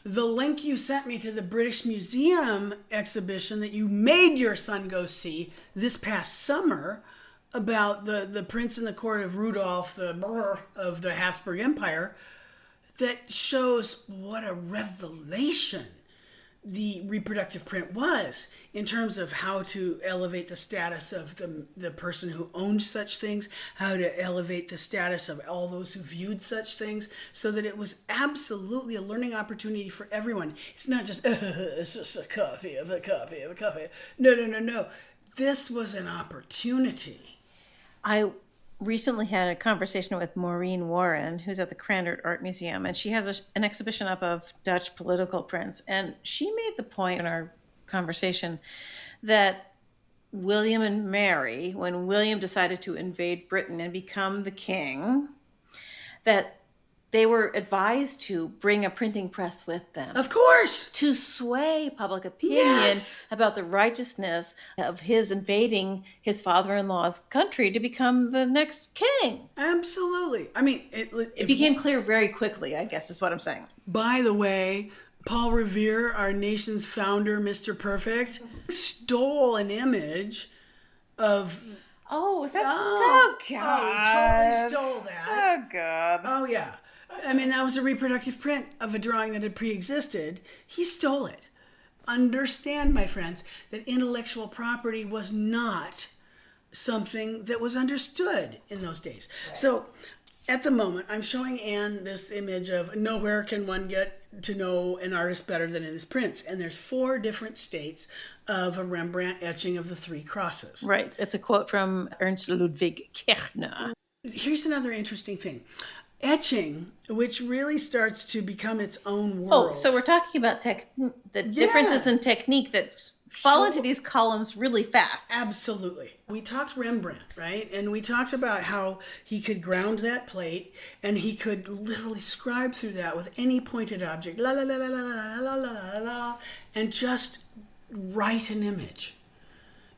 the link you sent me to the British Museum exhibition that you made your son go see this past summer about the prince in the court of Rudolph of the Habsburg Empire, that shows what a revelation the reproductive print was in terms of how to elevate the status of the person who owned such things, how to elevate the status of all those who viewed such things, so that it was absolutely a learning opportunity for everyone. It's not just, it's just a copy of a copy of a copy. No. This was an opportunity. I recently had a conversation with Maureen Warren, who's at the Krandert Art Museum, and she has an exhibition up of Dutch political prints. And she made the point in our conversation that William and Mary, when William decided to invade Britain and become the king, that they were advised to bring a printing press with them. Of course! To sway public opinion about the righteousness of his invading his father-in-law's country to become the next king. Absolutely. I mean, it became clear very quickly, I guess is what I'm saying. By the way, Paul Revere, our nation's founder, Mr. Perfect, stole an image of... Oh, is that... Oh, God. Oh, he totally stole that. Oh, God. Oh, yeah. I mean, that was a reproductive print of a drawing that had pre-existed. He stole it. Understand, my friends, that intellectual property was not something that was understood in those days. Right. So, at the moment, I'm showing Anne this image of nowhere can one get to know an artist better than in his prints. And there's 4 different states of a Rembrandt etching of the 3 crosses. Right. It's a quote from Ernst Ludwig Kirchner. Here's another interesting thing. Etching, which really starts to become its own world. Oh, so we're talking about the differences in technique that fall into these columns really fast. Absolutely. We talked Rembrandt, right? And we talked about how he could ground that plate and he could literally scribe through that with any pointed object, la la la la la la la la la, and just write an image.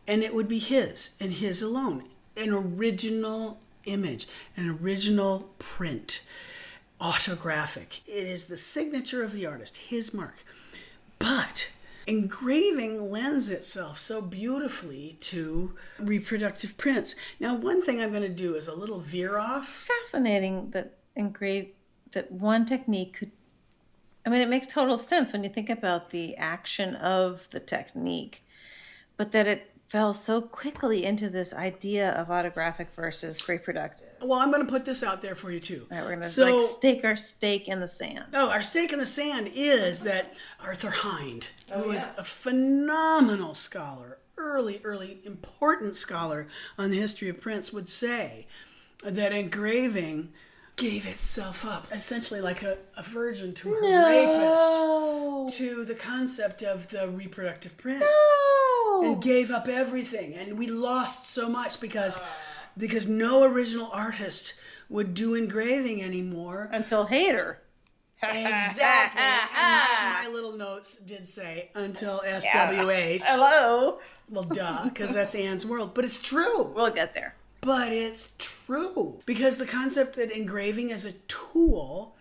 And it would be his and his alone. An original image, an original print, autographic. It is the signature of the artist, his mark. But engraving lends itself so beautifully to reproductive prints. Now, one thing I'm going to do is a little veer off. It's fascinating that that one technique could, I mean, it makes total sense when you think about the action of the technique, but that it fell so quickly into this idea of autographic versus reproductive. Well, I'm going to put this out there for you too. All right, we're going to stake our stake in the sand. Oh, our stake in the sand is that Arthur Hind, who is a phenomenal scholar, early important scholar on the history of prints, would say that engraving gave itself up, essentially like a virgin to her rapist, to the concept of the reproductive print. And gave up everything. And we lost so much because no original artist would do engraving anymore. Until Hayter. Exactly. And my little notes did say until SWH. Hello. Well, duh, because that's Anne's world. But it's true. We'll get there. But it's true. Because the concept that engraving is a tool,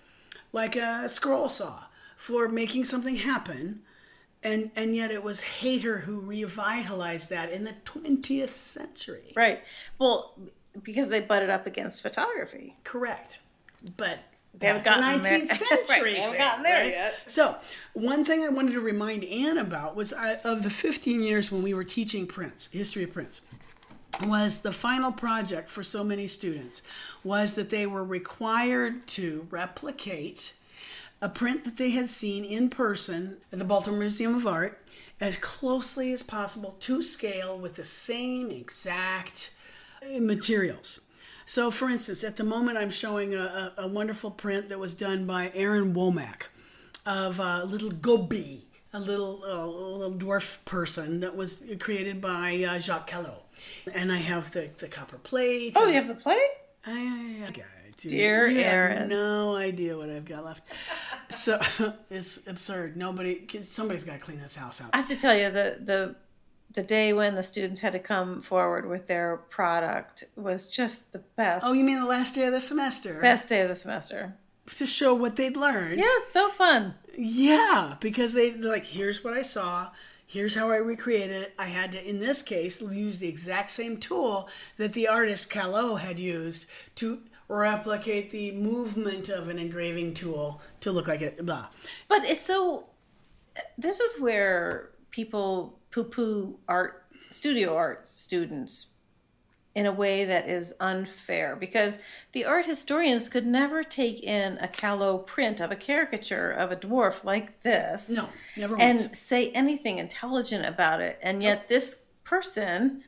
like a scroll saw, for making something happen. And yet it was Hayter who revitalized that in the 20th century. Right. Well, because they butted up against photography. Correct. But they haven't gotten the 19th century. They haven't gotten there yet. So one thing I wanted to remind Anne about was of the 15 years when we were teaching prints, history of prints, was the final project for so many students was that they were required to replicate a print that they had seen in person at the Baltimore Museum of Art as closely as possible to scale with the same exact materials. So, for instance, at the moment I'm showing a wonderful print that was done by Aaron Womack of a little goby, a little dwarf person that was created by Jacques Callot. And I have the copper plate. Oh, you have the plate? Dear Aaron. I have no idea what I've got left. So it's absurd. Somebody's got to clean this house out. I have to tell you, the day when the students had to come forward with their product was just the best. Oh, you mean the last day of the semester? Best day of the semester. To show what they'd learned. Yeah, so fun. Yeah, because they're like, here's what I saw. Here's how I recreated it. I had to, in this case, use the exact same tool that the artist Callot had used to replicate the movement of an engraving tool to look like it, blah. But it's so, this is where people poo-poo studio art students in a way that is unfair, because the art historians could never take in a Callot print of a caricature of a dwarf like this. No, never and once. Say anything intelligent about it. And yet this person...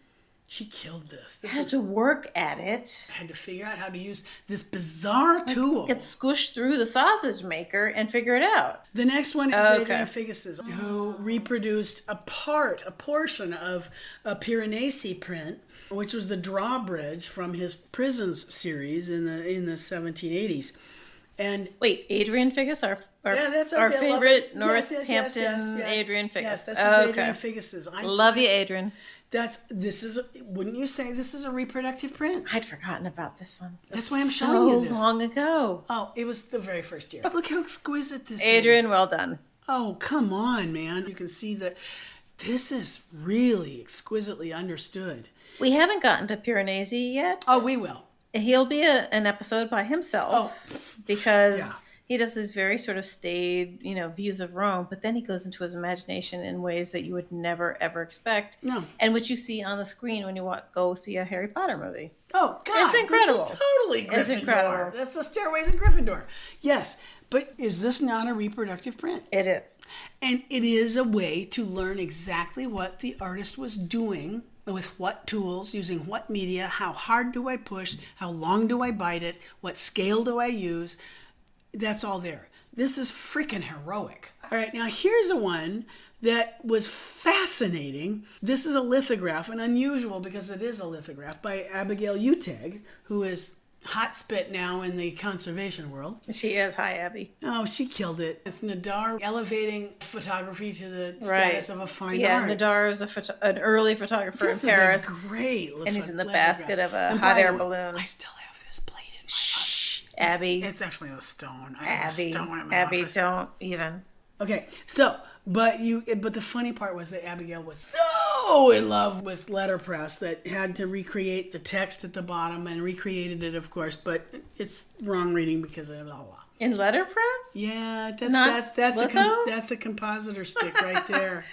She killed this. Had to work at it. Had to figure out how to use this bizarre tool. Get squished through the sausage maker and figure it out. The next one is Adrian Figgis, who reproduced a portion of a Piranesi print, which was the drawbridge from his Prisons series in the 1780s. And wait, Adrian Figgis, that's our favorite Northampton yes. Adrian Figgis. Yes, this is Adrian Figgis's. Love you, Adrian. Wouldn't you say this is a reproductive print? I'd forgotten about this one. That's why I'm showing you this. So long ago. Oh, it was the very first year. Look how exquisite this is. Adrian, well done. Oh, come on, man. You can see that this is really exquisitely understood. We haven't gotten to Piranesi yet. Oh, we will. He'll be an episode by himself because he does these very sort of staid, views of Rome, but then he goes into his imagination in ways that you would never, ever expect. No. And which you see on the screen when you go see a Harry Potter movie. Oh, God. It's incredible. This is totally Gryffindor. It's incredible. That's the Stairways of Gryffindor. Yes. But is this not a reproductive print? It is. And it is a way to learn exactly what the artist was doing with what tools, using what media, how hard do I push, how long do I bite it, what scale do I use. That's all there. This is freaking heroic. All right, now here's a one that was fascinating. This is a lithograph, and unusual because it is a lithograph, by Abigail Uteg, who is hot spit now in the conservation world. She is. Hi, Abby. Oh, she killed it. It's Nadar elevating photography to the status of a fine art. Yeah, Nadar is an early photographer in Paris. This is a great and he's in the basket of a hot air balloon. I still have this plate in my Shh, Abby. It's actually a stone. I Abby, have a stone in my Abby, office. don't even. Okay, so But the funny part was that Abigail was so in love with letterpress that had to recreate the text at the bottom, and recreated it, of course, but it's wrong reading because of the law. In letterpress? Yeah, that's the compositor stick right there.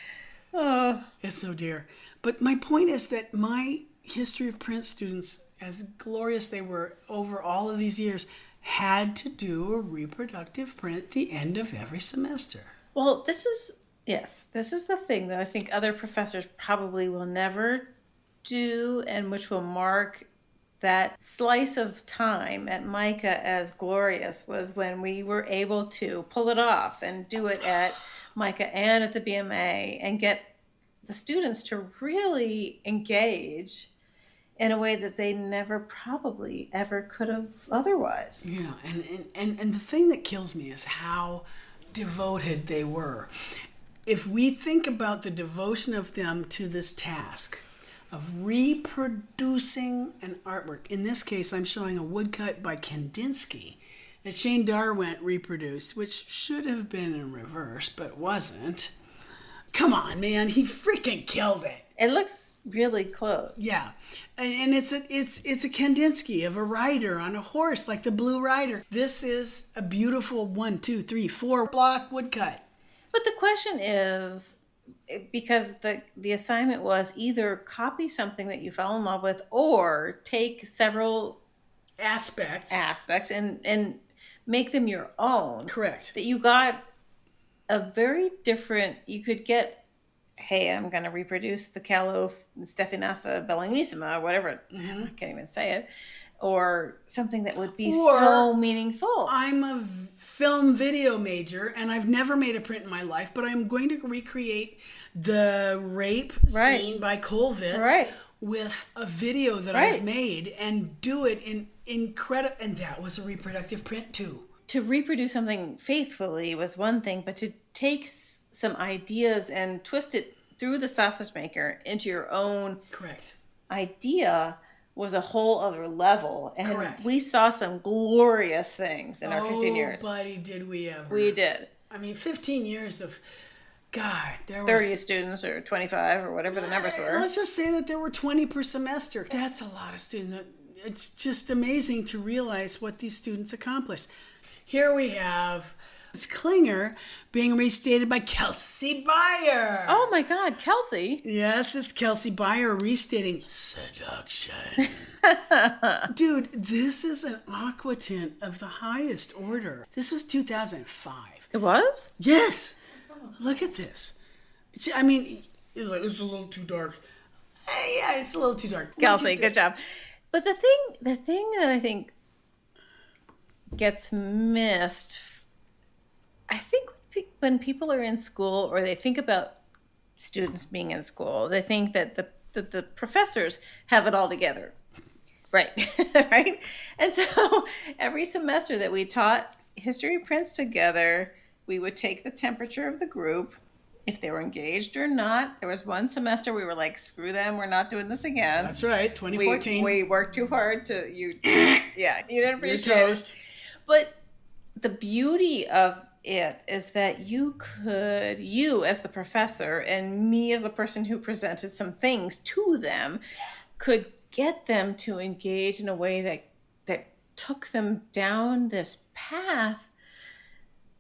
Oh, It's so dear. But my point is that my history of print students, as glorious they were over all of these years, had to do a reproductive print at the end of every semester. well, this is the thing that I think other professors probably will never do, and which will mark that slice of time at Micah as glorious, was when we were able to pull it off and do it at Micah and at the BMA and get the students to really engage in a way that they never probably ever could have otherwise. Yeah, and the thing that kills me is how devoted they were. If we think about the devotion of them to this task of reproducing an artwork, in this case I'm showing a woodcut by Kandinsky that Shane Darwent reproduced, which should have been in reverse but wasn't. Come on, man, he freaking killed it. It looks really close. Yeah, and it's a Kandinsky of a rider on a horse, like the Blue Rider. This is a beautiful 1, 2, 3, 4 block woodcut. But the question is, because the assignment was either copy something that you fell in love with, or take several aspects and make them your own. Correct. That you got a very different. You could get, hey, I'm going to reproduce the Callo Stephanasa Bellissima, whatever. Mm-hmm. I can't even say it. Or something that would be so meaningful. I'm a film video major, and I've never made a print in my life, but I'm going to recreate the rape scene by Kollwitz with a video that I've made and do it in incredible. And that was a reproductive print too. To reproduce something faithfully was one thing, but to take some ideas and twist it through the sausage maker into your own idea was a whole other level. And we saw some glorious things in our 15 years. Oh, buddy, did we ever. We did. I mean, 15 years of, God, there was 30 students or 25 or whatever the numbers were. Let's just say that there were 20 per semester. That's a lot of students. It's just amazing to realize what these students accomplished. Here we have Klinger being restated by Kelsey Beyer. Oh my God, Kelsey. Yes, it's Kelsey Beyer restating Seduction. Dude, this is an aquatint of the highest order. This was 2005. It was? Yes. Look at this. I mean, it's a little too dark. Yeah, it's a little too dark. Kelsey, good job. But the thing that I think gets missed, I think when people are in school or they think about students being in school, they think that the professors have it all together. Right. Right. And so every semester that we taught history prints together, we would take the temperature of the group, if they were engaged or not. There was one semester we were like, screw them, we're not doing this again. That's right, 2014. We worked too hard to, you didn't appreciate it. But the beauty of it is that you as the professor and me as the person who presented some things to them, could get them to engage in a way that took them down this path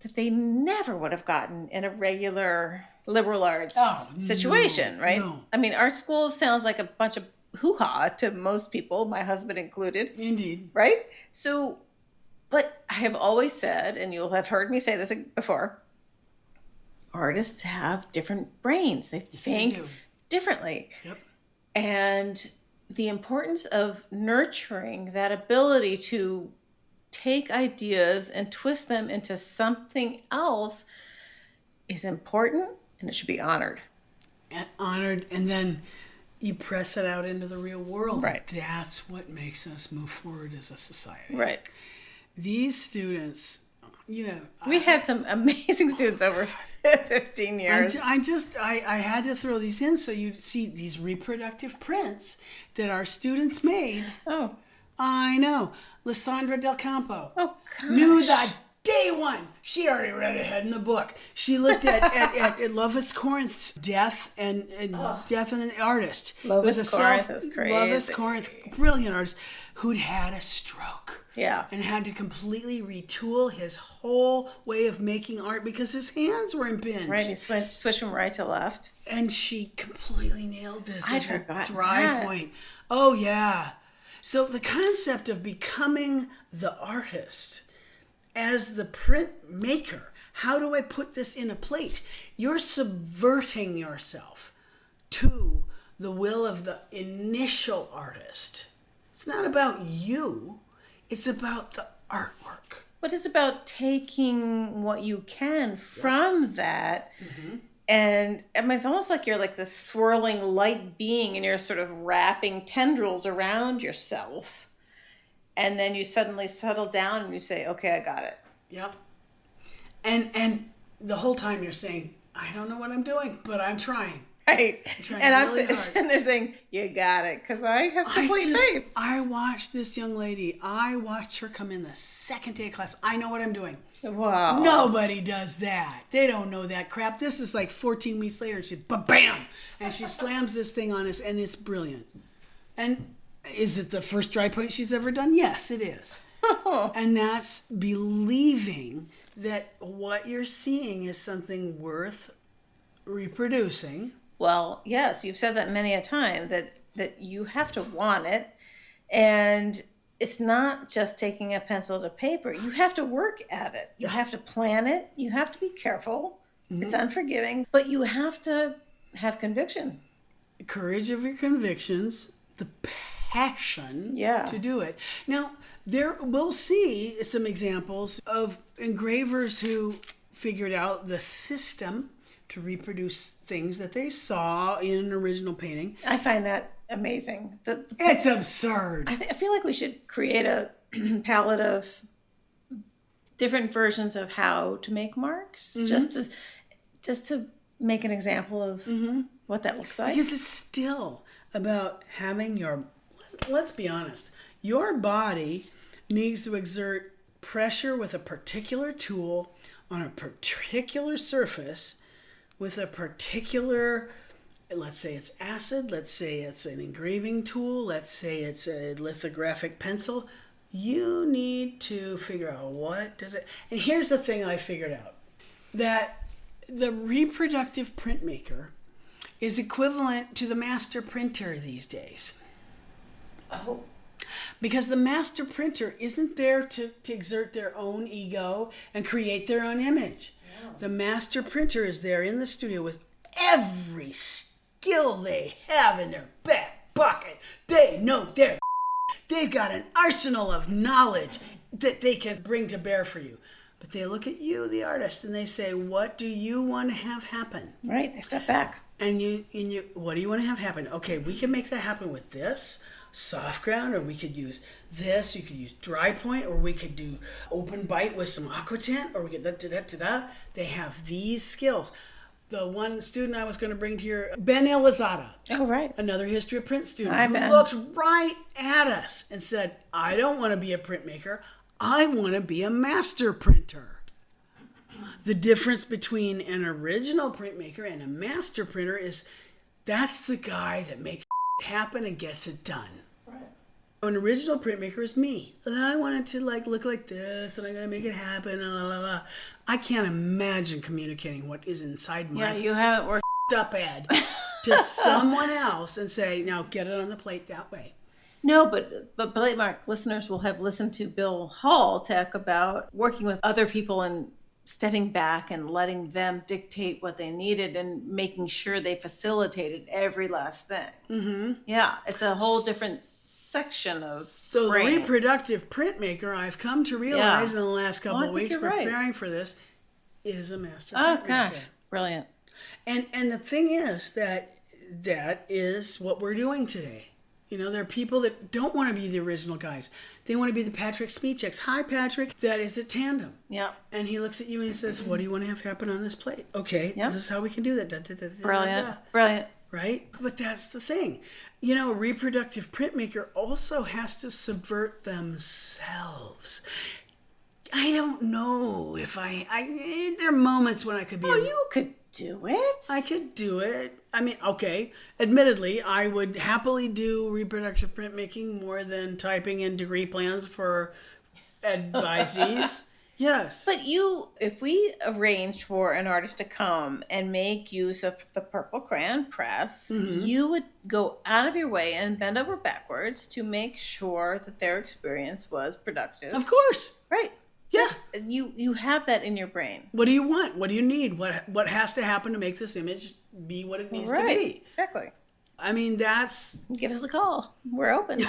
that they never would have gotten in a regular liberal arts situation, right? No. I mean, our school sounds like a bunch of hoo-ha to most people, my husband included. Indeed. Right? So, but I have always said, and you'll have heard me say this before, artists have different brains. They think differently. Yep. And the importance of nurturing that ability to take ideas and twist them into something else is important, and it should be honored. And then you press it out into the real world. Right. That's what makes us move forward as a society. Right. These students, we had some amazing students over 15 years. I had to throw these in so you'd see these reproductive prints that our students made. Oh. I know. Lysandra Del Campo. Oh, gosh. Knew the Day one, she already read ahead in the book. She looked at Lovis Corinth's death and death and the artist. Lovis Corinth is crazy. Lovis Corinth, brilliant artist, who'd had a stroke. Yeah. And had to completely retool his whole way of making art because his hands were impinged. Right, he switched from right to left. And she completely nailed this I as a forgot dry that. point. Oh, yeah. So the concept of becoming the artist as the printmaker, how do I put this in a plate? You're subverting yourself to the will of the initial artist. It's not about you. It's about the artwork. But it's about taking what you can from that. Mm-hmm. And I mean, it's almost like you're like this swirling light being and you're sort of wrapping tendrils around yourself. And then you suddenly settle down and you say, okay, I got it. Yep. And the whole time you're saying, I don't know what I'm doing, but I'm trying. Right. And I'm sitting there saying, you got it, because I have complete faith. I watched this young lady. I watched her come in the second day of class. I know what I'm doing. Wow. Nobody does that. They don't know that crap. This is like 14 weeks later, and she, bam! And she slams this thing on us, and it's brilliant. And is it the first dry point she's ever done? Yes, it is. And that's believing that what you're seeing is something worth reproducing. Well, yes, you've said that many a time, that you have to want it. And it's not just taking a pencil to paper. You have to work at it. You have to plan it. You have to be careful. Mm-hmm. It's unforgiving. But you have to have conviction. Courage of your convictions, the passion to do it. Now, we'll see some examples of engravers who figured out the system to reproduce things that they saw in an original painting. I find that amazing. It's absurd. I feel like we should create a palette of different versions of how to make marks, mm-hmm. just to make an example of mm-hmm. what that looks like. Because it's still about having let's be honest, your body needs to exert pressure with a particular tool on a particular surface with a particular, let's say it's acid, let's say it's an engraving tool, let's say it's a lithographic pencil. You need to figure out what does it. And here's the thing I figured out, that the reproductive printmaker is equivalent to the master printer these days. Oh. Because the master printer isn't there to exert their own ego and create their own image. Yeah. The master printer is there in the studio with every skill they have in their back pocket. They know they've got an arsenal of knowledge that they can bring to bear for you. But they look at you, the artist, and they say, what do you want to have happen? Right, they step back. And you, what do you want to have happen? Okay, we can make that happen with this soft ground, or we could use this, you could use dry point, or we could do open bite with some aqua tint, or we could da-da-da-da-da. They have these skills. The one student I was going to bring to your, Ben Elizada. Oh, right. Another history of print student. Hi, who Ben. Looked right at us and said, I don't want to be a printmaker. I want to be a master printer. The difference between an original printmaker and a master printer is that's the guy that makes happen and gets it done. Right. An original printmaker is me. I want it to look like this, and I'm gonna make it happen. Blah, blah, blah. I can't imagine communicating what is inside my you haven't worked up head to someone else and say, now get it on the plate that way. No, but Platemark listeners will have listened to Bill Hall talk about working with other people and stepping back and letting them dictate what they needed and making sure they facilitated every last thing. Mm-hmm. Yeah, it's a whole different section of So brain. The reproductive printmaker, I've come to realize in the last couple of weeks preparing for this, is a master printmaker. Oh, gosh. Brilliant. And the thing is that is what we're doing today. You know, there are people that don't want to be the original guys. They want to be the Patrick Smeecheks. Hi, Patrick. That is a tandem. Yeah. And he looks at you and he says, what do you want to have happen on this plate? Okay, This is how we can do that. Da, da, da, da, Brilliant. Da, da. Brilliant. Right? But that's the thing. You know, a reproductive printmaker also has to subvert themselves. I don't know if there are moments when I could be... Oh, you could do it. I could do it. I mean, okay, admittedly, I would happily do reproductive printmaking more than typing in degree plans for advisees. Yes. But if we arranged for an artist to come and make use of the purple crayon press, you would go out of your way and bend over backwards to make sure that their experience was productive. Of course. Right. Yeah. You have that in your brain. What do you want? What do you need? What has to happen to make this image be what it needs to be? Exactly. I mean, that's... Give us a call. We're open.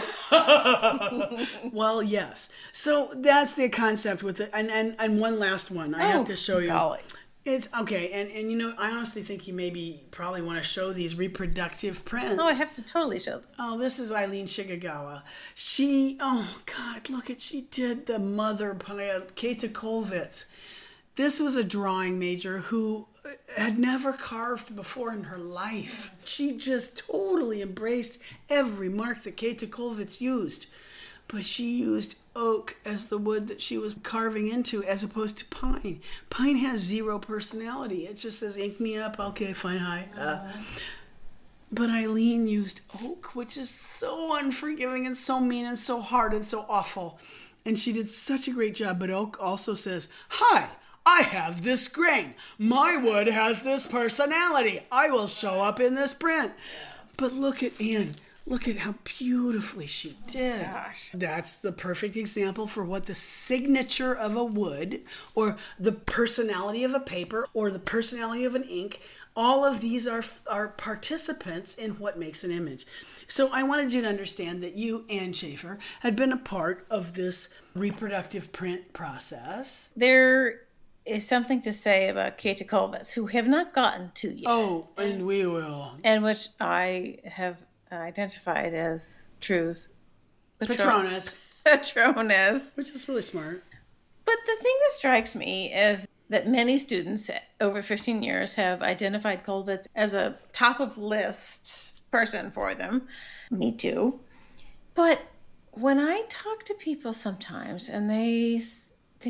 Well, yes. So that's the concept with it. And one last one I have to show you. Golly. It's okay. And you know, I honestly think you probably want to show these reproductive prints. Oh, I have to totally show them. Oh, this is Eileen Shigagawa. She did the mother by Keita Kollwitz. This was a drawing major who had never carved before in her life. She just totally embraced every mark that Keita Kollwitz used. But she used oak as the wood that she was carving into as opposed to pine. Pine has zero personality. It just says, ink me up. Okay, fine, hi. But Eileen used oak, which is so unforgiving and so mean and so hard and so awful. And she did such a great job. But oak also says, hi, I have this grain. My wood has this personality. I will show up in this print. But look at Anne. Look at how beautifully she did. Gosh. That's the perfect example for what the signature of a wood or the personality of a paper or the personality of an ink, all of these are participants in what makes an image. So I wanted you to understand that you, Ann Schaefer, had been a part of this reproductive print process. There is something to say about Keita Kollwitz, who have not gotten to yet. Oh, and we will. And which I have identified as Tru's Patronus. Patronus. Which is really smart. But the thing that strikes me is that many students over 15 years have identified Kollwitz as a top of list person for them. Me too. But when I talk to people sometimes and they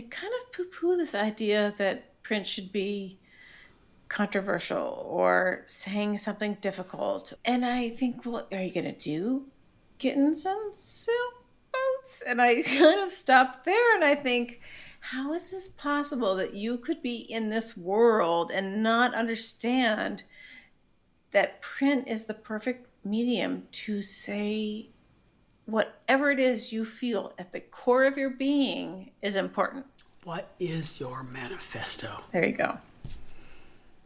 kind of poo-poo this idea that print should be controversial or saying something difficult. And I think, what are you going to do? Kittens and sailboats? And I kind of stop there and I think, how is this possible that you could be in this world and not understand that print is the perfect medium to say whatever it is you feel at the core of your being is important? What is your manifesto? There you go.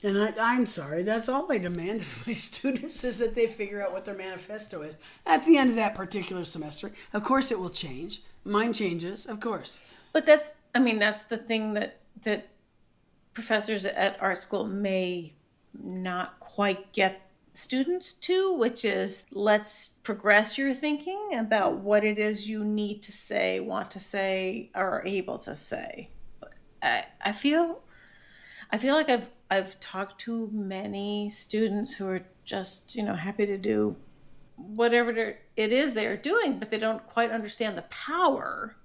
And I'm sorry, that's all I demand of my students is that they figure out what their manifesto is at the end of that particular semester. Of course it will change. Mine changes, of course. But that's the thing that professors at our school may not quite get students to, which is let's progress your thinking about what it is you need to say, want to say, or are able to say. I feel like I've talked to many students who are just, happy to do whatever it is they're doing, but they don't quite understand the power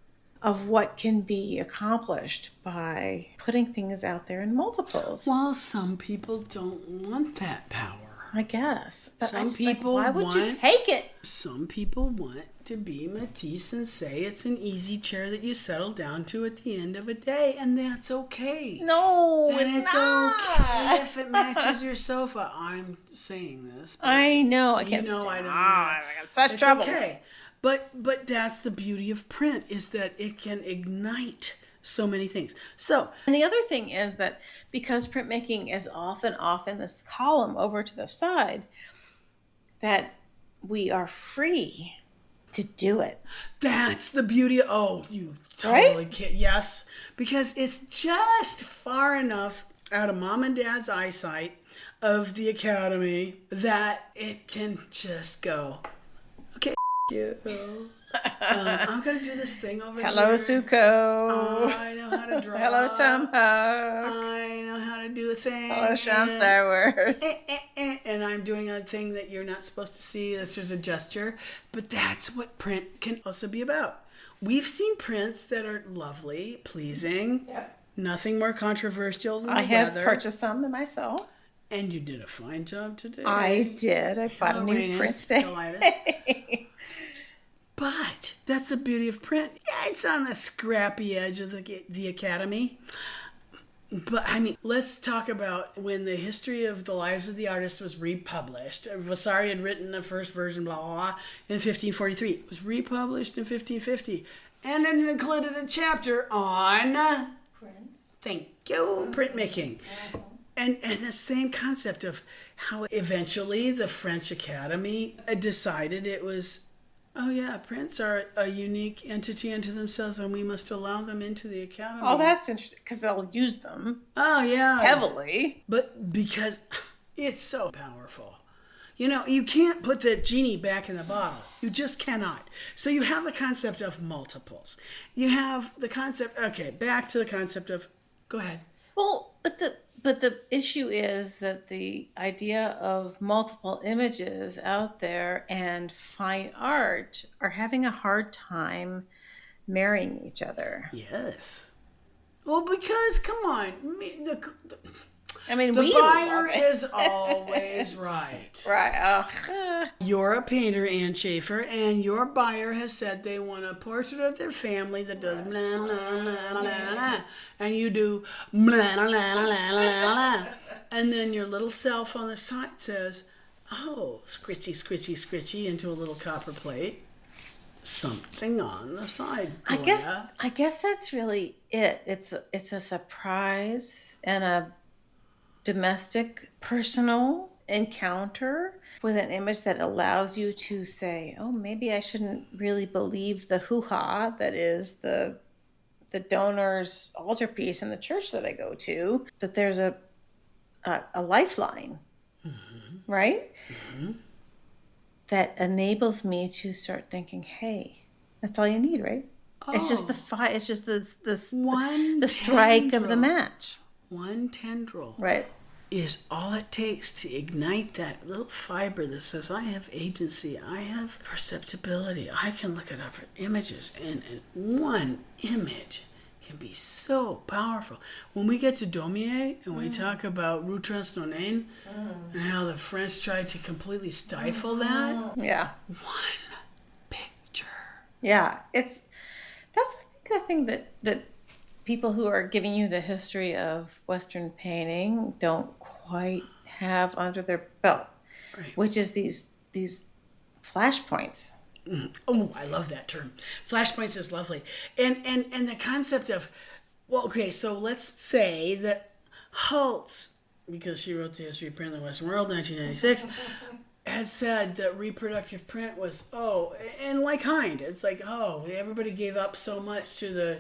of what can be accomplished by putting things out there in multiples. Well, some people don't want that power. I guess. But Some people why would you take it? Some people want to be Matisse and say it's an easy chair that you settle down to at the end of a day, and that's okay. No, and it's not. Okay if it matches your sofa. I'm saying this. But I know. I can't. I don't know. I got such troubles. Okay, but that's the beauty of print is that it can ignite so many things. So, and the other thing is that because printmaking is often off in this column over to the side, that we are free to do it. That's the beauty. You totally can't. Yes, because it's just far enough out of mom and dad's eyesight of the academy that it can just go, okay, you. I'm going to do this thing over Hello, here. Suko. I know how to draw. Hello, Tom Huck. I know how to do a thing. Hello, Sean Star Wars. And I'm doing a thing that you're not supposed to see. That's just a gesture. But that's what print can also be about. We've seen prints that are lovely, pleasing. Yep. Nothing more controversial than I the have weather. purchased some myself. And you did a fine job today. I did. I bought a new print today. But that's the beauty of print. Yeah, it's on the scrappy edge of the academy. But I mean, let's talk about when the history of the lives of the artists was republished. Vasari had written the first version, blah, blah, blah, in 1543. It was republished in 1550. And then it included a chapter on Prints. Thank you, printmaking. And the same concept of how eventually the French Academy decided it was, oh yeah, prints are a unique entity unto themselves and we must allow them into the Academy. Oh, that's interesting, because they'll use them. Oh, yeah. Heavily. But because it's so powerful. You know, you can't put the genie back in the bottle. You just cannot. So you have the concept of multiples. You have the concept, okay, back to the concept of, go ahead. Well, but the issue is that the idea of multiple images out there and fine art are having a hard time marrying each other. Yes. Well, because, come on, the buyer is always right. Right. You're a painter, Ann Schaefer, and your buyer has said they want a portrait of their family that does blah, blah, blah, blah, blah, and you do blah, blah, blah, blah, blah, blah. And then your little self on the side says, oh, scritchy, scritchy, scritchy, into a little copper plate. Something on the side, Goya. I guess that's really it. It's a surprise and a domestic, personal encounter with an image that allows you to say, oh, maybe I shouldn't really believe the hoo-ha that is the donor's altarpiece in the church that I go to, that there's a lifeline, right? Mm-hmm. That enables me to start thinking, hey, that's all you need, right? Oh. It's just it's just the strike of the match. One tendril. Right. Is all it takes to ignite that little fiber that says, I have agency, I have perceptibility, I can look at other images, and one image can be so powerful. When we get to Daumier and we talk about Rue Transnonaine and how the French tried to completely stifle that, one picture. Yeah, that's I think the thing that people who are giving you the history of Western painting don't quite have under their belt, right. Which is these flashpoints. Oh, I love that term. Flashpoints is lovely. And the concept of, well, okay, so let's say that Holtz, because she wrote the History of Print in the Western World, 1996, had said that reproductive print was, and like Hind, it's like, everybody gave up so much to the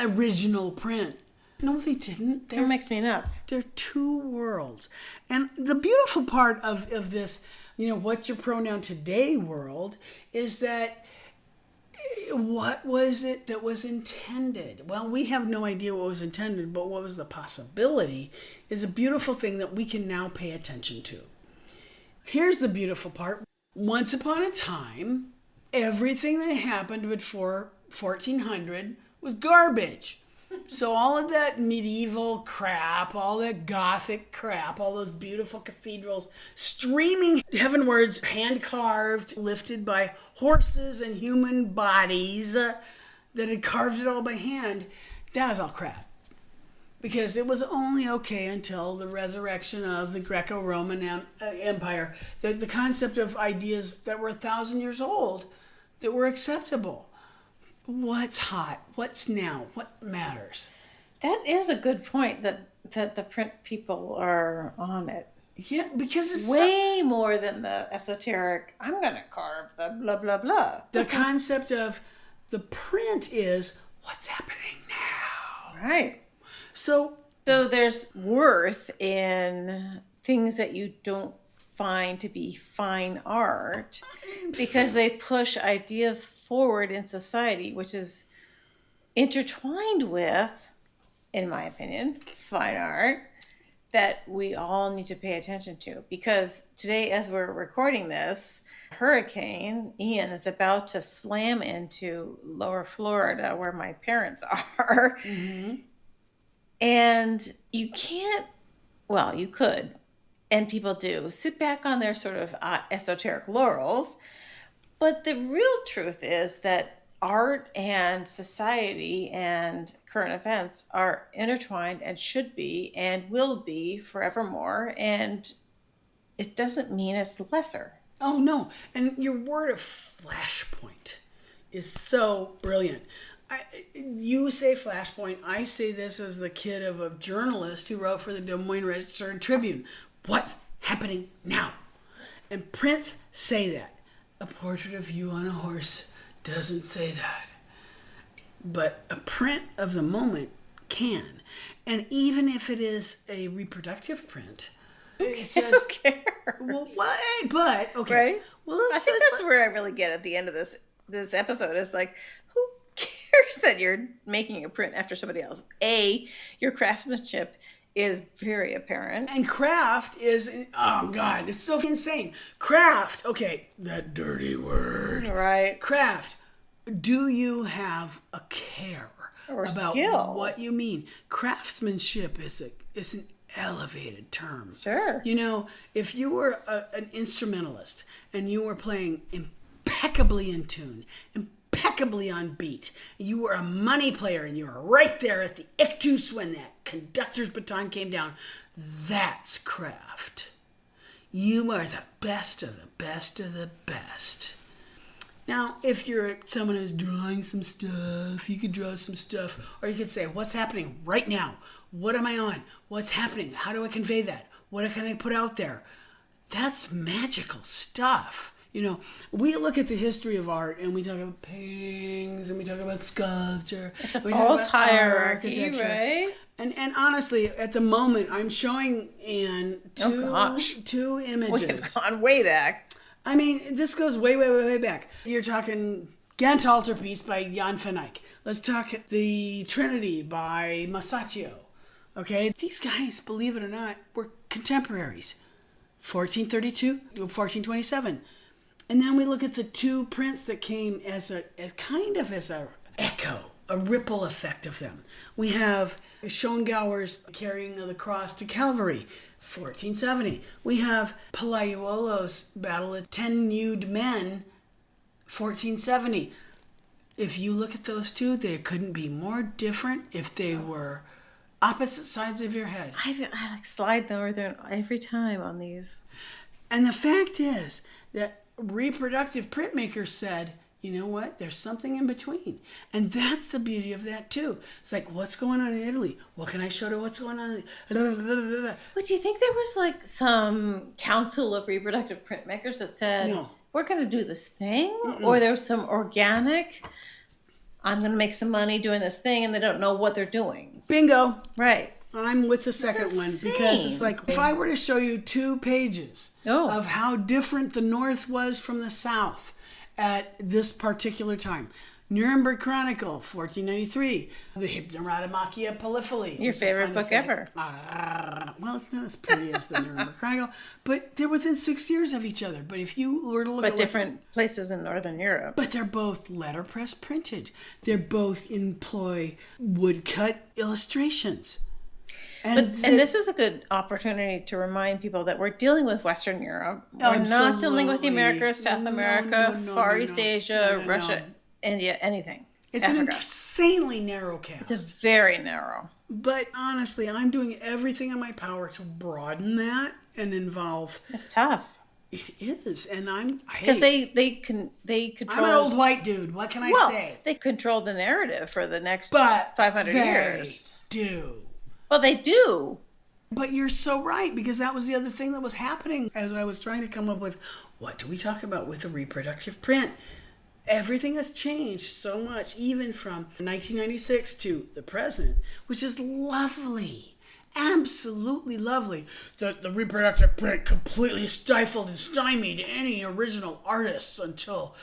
original print. No, they didn't. That makes me nuts. They're two worlds. And the beautiful part of this, what's your pronoun today world, is that what was it that was intended? Well, we have no idea what was intended, but what was the possibility is a beautiful thing that we can now pay attention to. Here's the beautiful part. Once upon a time, everything that happened before 1400 was garbage. So all of that medieval crap, all that Gothic crap, all those beautiful cathedrals streaming heavenwards, hand-carved, lifted by horses and human bodies that had carved it all by hand, that was all crap. Because it was only okay until the resurrection of the Greco-Roman Empire. The concept of ideas that were 1,000 years old that were acceptable. What's hot? What's now? What matters? That is a good point that the print people are on it. Yeah, because it's way more than the esoteric, I'm going to carve the blah, blah, blah. The concept of the print is what's happening now. Right. So there's worth in things that you don't find to be fine art because they push ideas forward in society, which is intertwined with, in my opinion, fine art. that we all need to pay attention to, because today, as we're recording this, Hurricane Ian is about to slam into lower Florida where my parents are. Mm-hmm. And you can't, well, you could, and people do, sit back on their sort of esoteric laurels. But the real truth is that art and society and current events are intertwined and should be and will be forevermore. And it doesn't mean it's lesser. Oh, no. And your word of flashpoint is so brilliant. You say flashpoint. I say this as the kid of a journalist who wrote for the Des Moines Register and Tribune. What's happening now? And prints say that. A portrait of you on a horse doesn't say that. But a print of the moment can. And even if it is a reproductive print, it says, who cares? Well, what? But, okay. Right? Well, I think that's where I really get at the end of this episode is like, who cares that you're making a print after somebody else? A, your craftsmanship is very apparent. And craft is, oh God, it's so insane. Craft, okay, that dirty word. Right. Craft, do you have a care or about skill? What you mean? Craftsmanship is an elevated term. Sure. You know, if you were an instrumentalist and you were playing impeccably in tune, impeccably on beat, you were a money player and you were right there at the ictus when that conductor's baton came down, that's craft. You are the best of the best of the best. Now, if you're someone who's drawing some stuff, you could draw some stuff, or you could say, what's happening right now? What am I on? What's happening? How do I convey that? What can I put out there? That's magical stuff. You know, we look at the history of art and we talk about paintings and we talk about sculpture. It's a false hierarchy, right? And honestly, at the moment, I'm showing Anne two images. We've gone way back. I mean, this goes way, way, way, way back. You're talking Ghent altarpiece by Jan van Eyck. Let's talk the Trinity by Masaccio. Okay? These guys, believe it or not, were contemporaries. 1432 to 1427. And then we look at the two prints that came as a echo, a ripple effect of them. We have Schongauer's Carrying of the Cross to Calvary, 1470. We have Palaiuolo's Battle of 10 Nude Men, 1470. If you look at those two, they couldn't be more different if they were opposite sides of your head. I like slide over there every time on these. And the fact is that reproductive printmakers said, you know what, there's something in between. And that's the beauty of that too. It's like, what's going on in Italy? What can I show to what's going on? But do you think there was like some council of reproductive printmakers that said, no, we're going to do this thing? Mm-mm. Or there was some organic, I'm going to make some money doing this thing, and they don't know what they're doing. Bingo. Right. I'm with the second one because it's like, if I were to show you 2 pages of how different the North was from the South at this particular time. Nuremberg Chronicle, 1493. The Hypnoratomachia Polyphily. Your favorite book ever. Well, it's not as pretty as the Nuremberg Chronicle, but they're within 6 years of each other. But if you were to look at different places in Northern Europe. But they're both letterpress printed. They're both employ woodcut illustrations. And this is a good opportunity to remind people that we're dealing with Western Europe. We're not dealing with the Americas, South America, Far East Asia, Russia, India, anything. It's Africa. An insanely narrow cast. It's very narrow. But honestly, I'm doing everything in my power to broaden that and involve. It's tough. It is, and because they control. I'm an old white dude. What can I say? They control the narrative for the next 500 years. Do. Well, they do. But you're so right, because that was the other thing that was happening as I was trying to come up with, what do we talk about with the reproductive print? Everything has changed so much, even from 1996 to the present, which is lovely. Absolutely lovely. The reproductive print completely stifled and stymied any original artists until...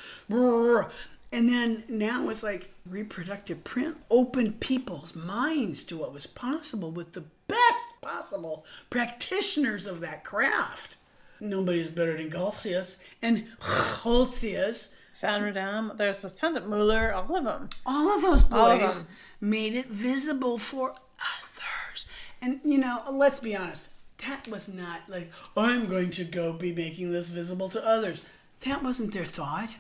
And then now it's like reproductive print opened people's minds to what was possible with the best possible practitioners of that craft. Nobody's better than Goltzius and Holtzius. Sandradam, there's tons of Mueller, all of them. All of those boys made it visible for others. And, let's be honest. That was not like, I'm going to go be making this visible to others. That wasn't their thought.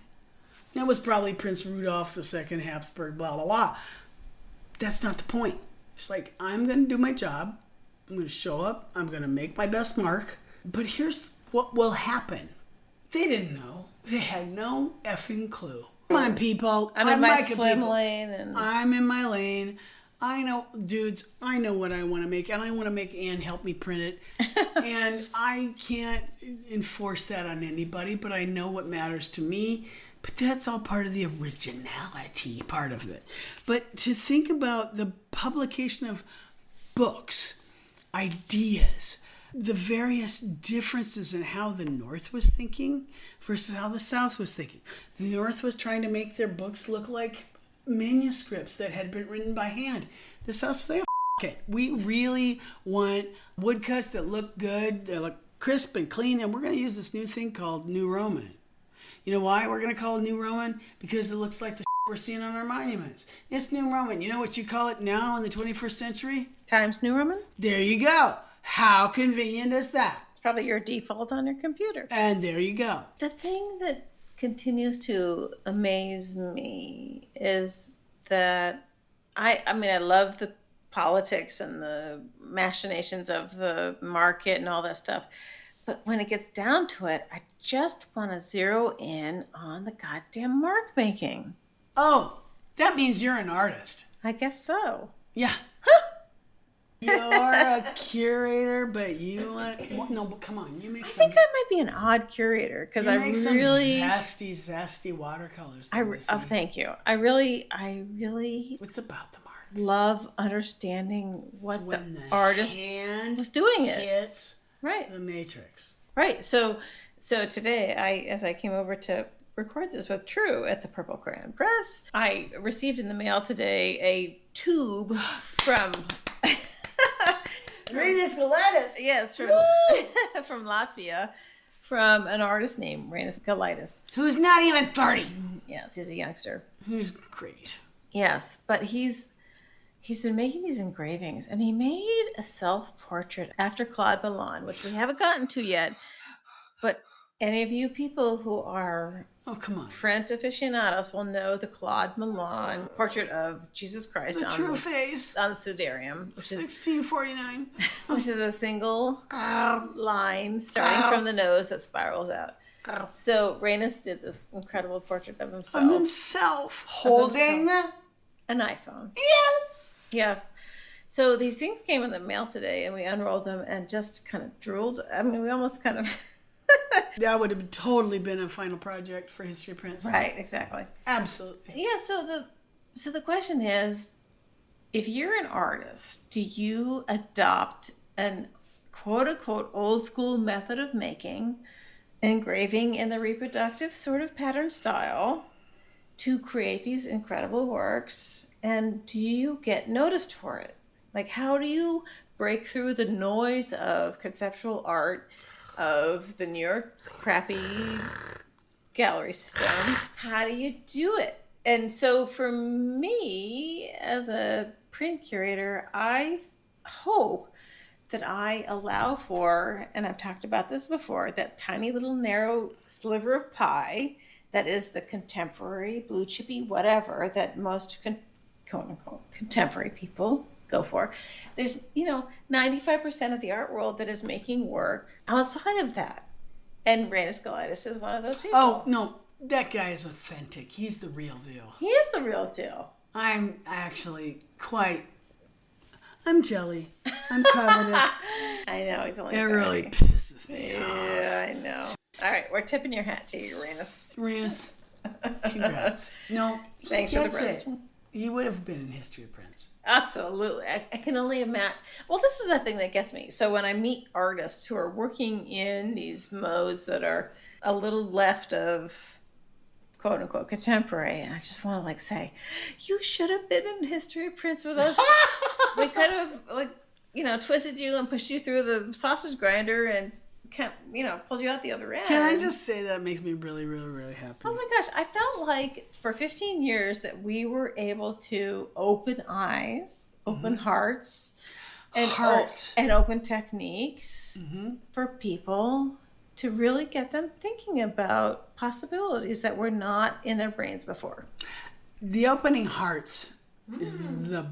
That was probably Prince Rudolph II Habsburg, blah, blah, blah. That's not the point. It's like, I'm going to do my job. I'm going to show up. I'm going to make my best mark. But here's what will happen. They didn't know. They had no effing clue. Come on, people. I'm in my swim lane. I'm in my lane. I know, dudes, I know what I want to make, and I want to make Anne help me print it. And I can't enforce that on anybody, but I know what matters to me. But that's all part of the originality part of it. But to think about the publication of books, ideas, the various differences in how the North was thinking versus how the South was thinking. The North was trying to make their books look like manuscripts that had been written by hand. The South was like, okay, we really want woodcuts that look good, that look crisp and clean, and we're going to use this new thing called New Roman. You know why we're going to call it New Roman? Because it looks like the we're seeing on our monuments. It's New Roman. You know what you call it now in the 21st century? Times New Roman? There you go. How convenient is that? It's probably your default on your computer. And there you go. The thing that continues to amaze me is that I love the politics and the machinations of the market and all that stuff. But when it gets down to it, I just want to zero in on the goddamn mark making. Oh, that means you're an artist. I guess so. Yeah. You're a curator, but you want... No, but come on. You make some... I think I might be an odd curator because I make really... some zesty watercolors. Thank you. I really... It's about the mark. Love understanding what the artist was doing it. Hits right. The matrix. Right. So today, as I came over to record this with Tru at the Purple Crayon Press, I received in the mail today a tube from... Rainis Galaitis. Yes, from Latvia, from an artist named Rainis Galaitis. Who's not even 30. Yes, he's a youngster. He's great. Yes, but he's been making these engravings, and he made a self-portrait after Claude Ballon, which we haven't gotten to yet. But any of you people who are print aficionados will know the Claude Ballon portrait of Jesus Christ on true face on the Sudarium, which 1649, which is a single line starting from the nose that spirals out. So Rainis did this incredible portrait of himself, holding an iPhone. Yes. So these things came in the mail today, and we unrolled them and just kind of drooled. I mean, we almost kind of... That would have totally been a final project for History Prints. Right, exactly. Absolutely. Yeah, so the question is, if you're an artist, do you adopt an quote-unquote old-school method of making, engraving in the reproductive sort of pattern style, to create these incredible works, and do you get noticed for it? Like, how do you break through the noise of conceptual art of the New York crappy gallery system? How do you do it? And so for me, as a print curator, I hope that I allow for, and I've talked about this before, that tiny little narrow sliver of pie that is the contemporary, blue chippy, whatever, that most quote-unquote contemporary people go for. There's, 95% of the art world that is making work outside of that. And Rainis Galaitis is one of those people. Oh, no, that guy is authentic. He's the real deal. He is the real deal. I'm actually I'm jelly. I'm covetous. I know, he's only It really pisses me off. Yeah, I know. All right, we're tipping your hat to you, Rainis. Rainis, congrats. No, thanks for the prints. He would have been in History of Prints. Absolutely. I can only imagine. Well, this is the thing that gets me. So when I meet artists who are working in these modes that are a little left of quote unquote contemporary, and I just want to say, you should have been in History of Prints with us. We could have twisted you and pushed you through the sausage grinder and pulled you out the other end. Can I just say that makes me really, really, really happy? Oh my gosh, I felt like for 15 years that we were able to open eyes, open hearts, and open techniques for people to really get them thinking about possibilities that were not in their brains before. The opening hearts is the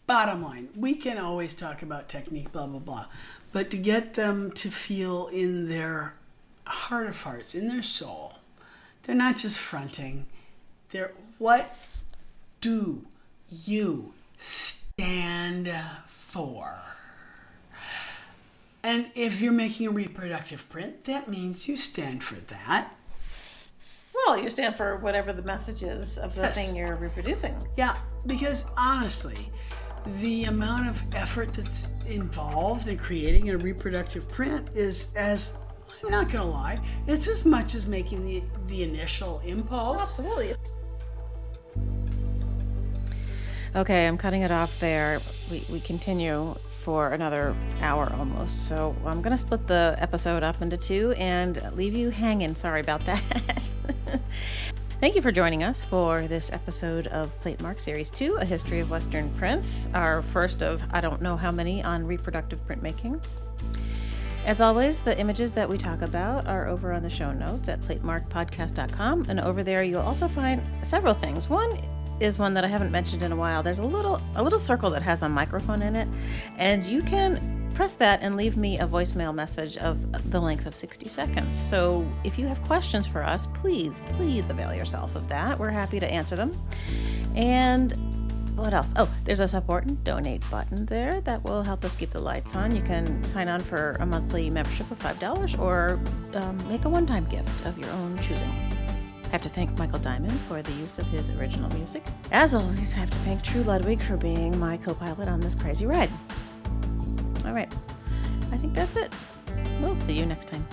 bottom line. We can always talk about technique, blah, blah, blah. But to get them to feel in their heart of hearts, in their soul, they're not just fronting. They're, what do you stand for? And if you're making a reproductive print, that means you stand for that. Well, you stand for whatever the message is of the thing you're reproducing. Yeah, because honestly, the amount of effort that's involved in creating a reproductive print is, as I'm not going to lie, it's as much as making the initial impulse. Absolutely. Okay, I'm cutting it off there. We continue for another hour almost. So I'm going to split the episode up into two and leave you hanging. Sorry about that. Thank you for joining us for this episode of Platemark Series 2, A History of Western Prints, our first of I don't know how many on reproductive printmaking. As always, the images that we talk about are over on the show notes at platemarkpodcast.com, and over there you'll also find several things. One is one that I haven't mentioned in a while. There's a little circle that has a microphone in it, and you can press that and leave me a voicemail message of the length of 60 seconds. So if you have questions for us, please avail yourself of that. We're happy to answer them. And what else? Oh, there's a support and donate button there that will help us keep the lights on. You can sign on for a monthly membership of $5 or make a one-time gift of your own choosing. I have to thank Michael Diamond for the use of his original music. As always, I have to thank Tru Ludwig for being my co-pilot on this crazy ride. All right, I think that's it. We'll see you next time.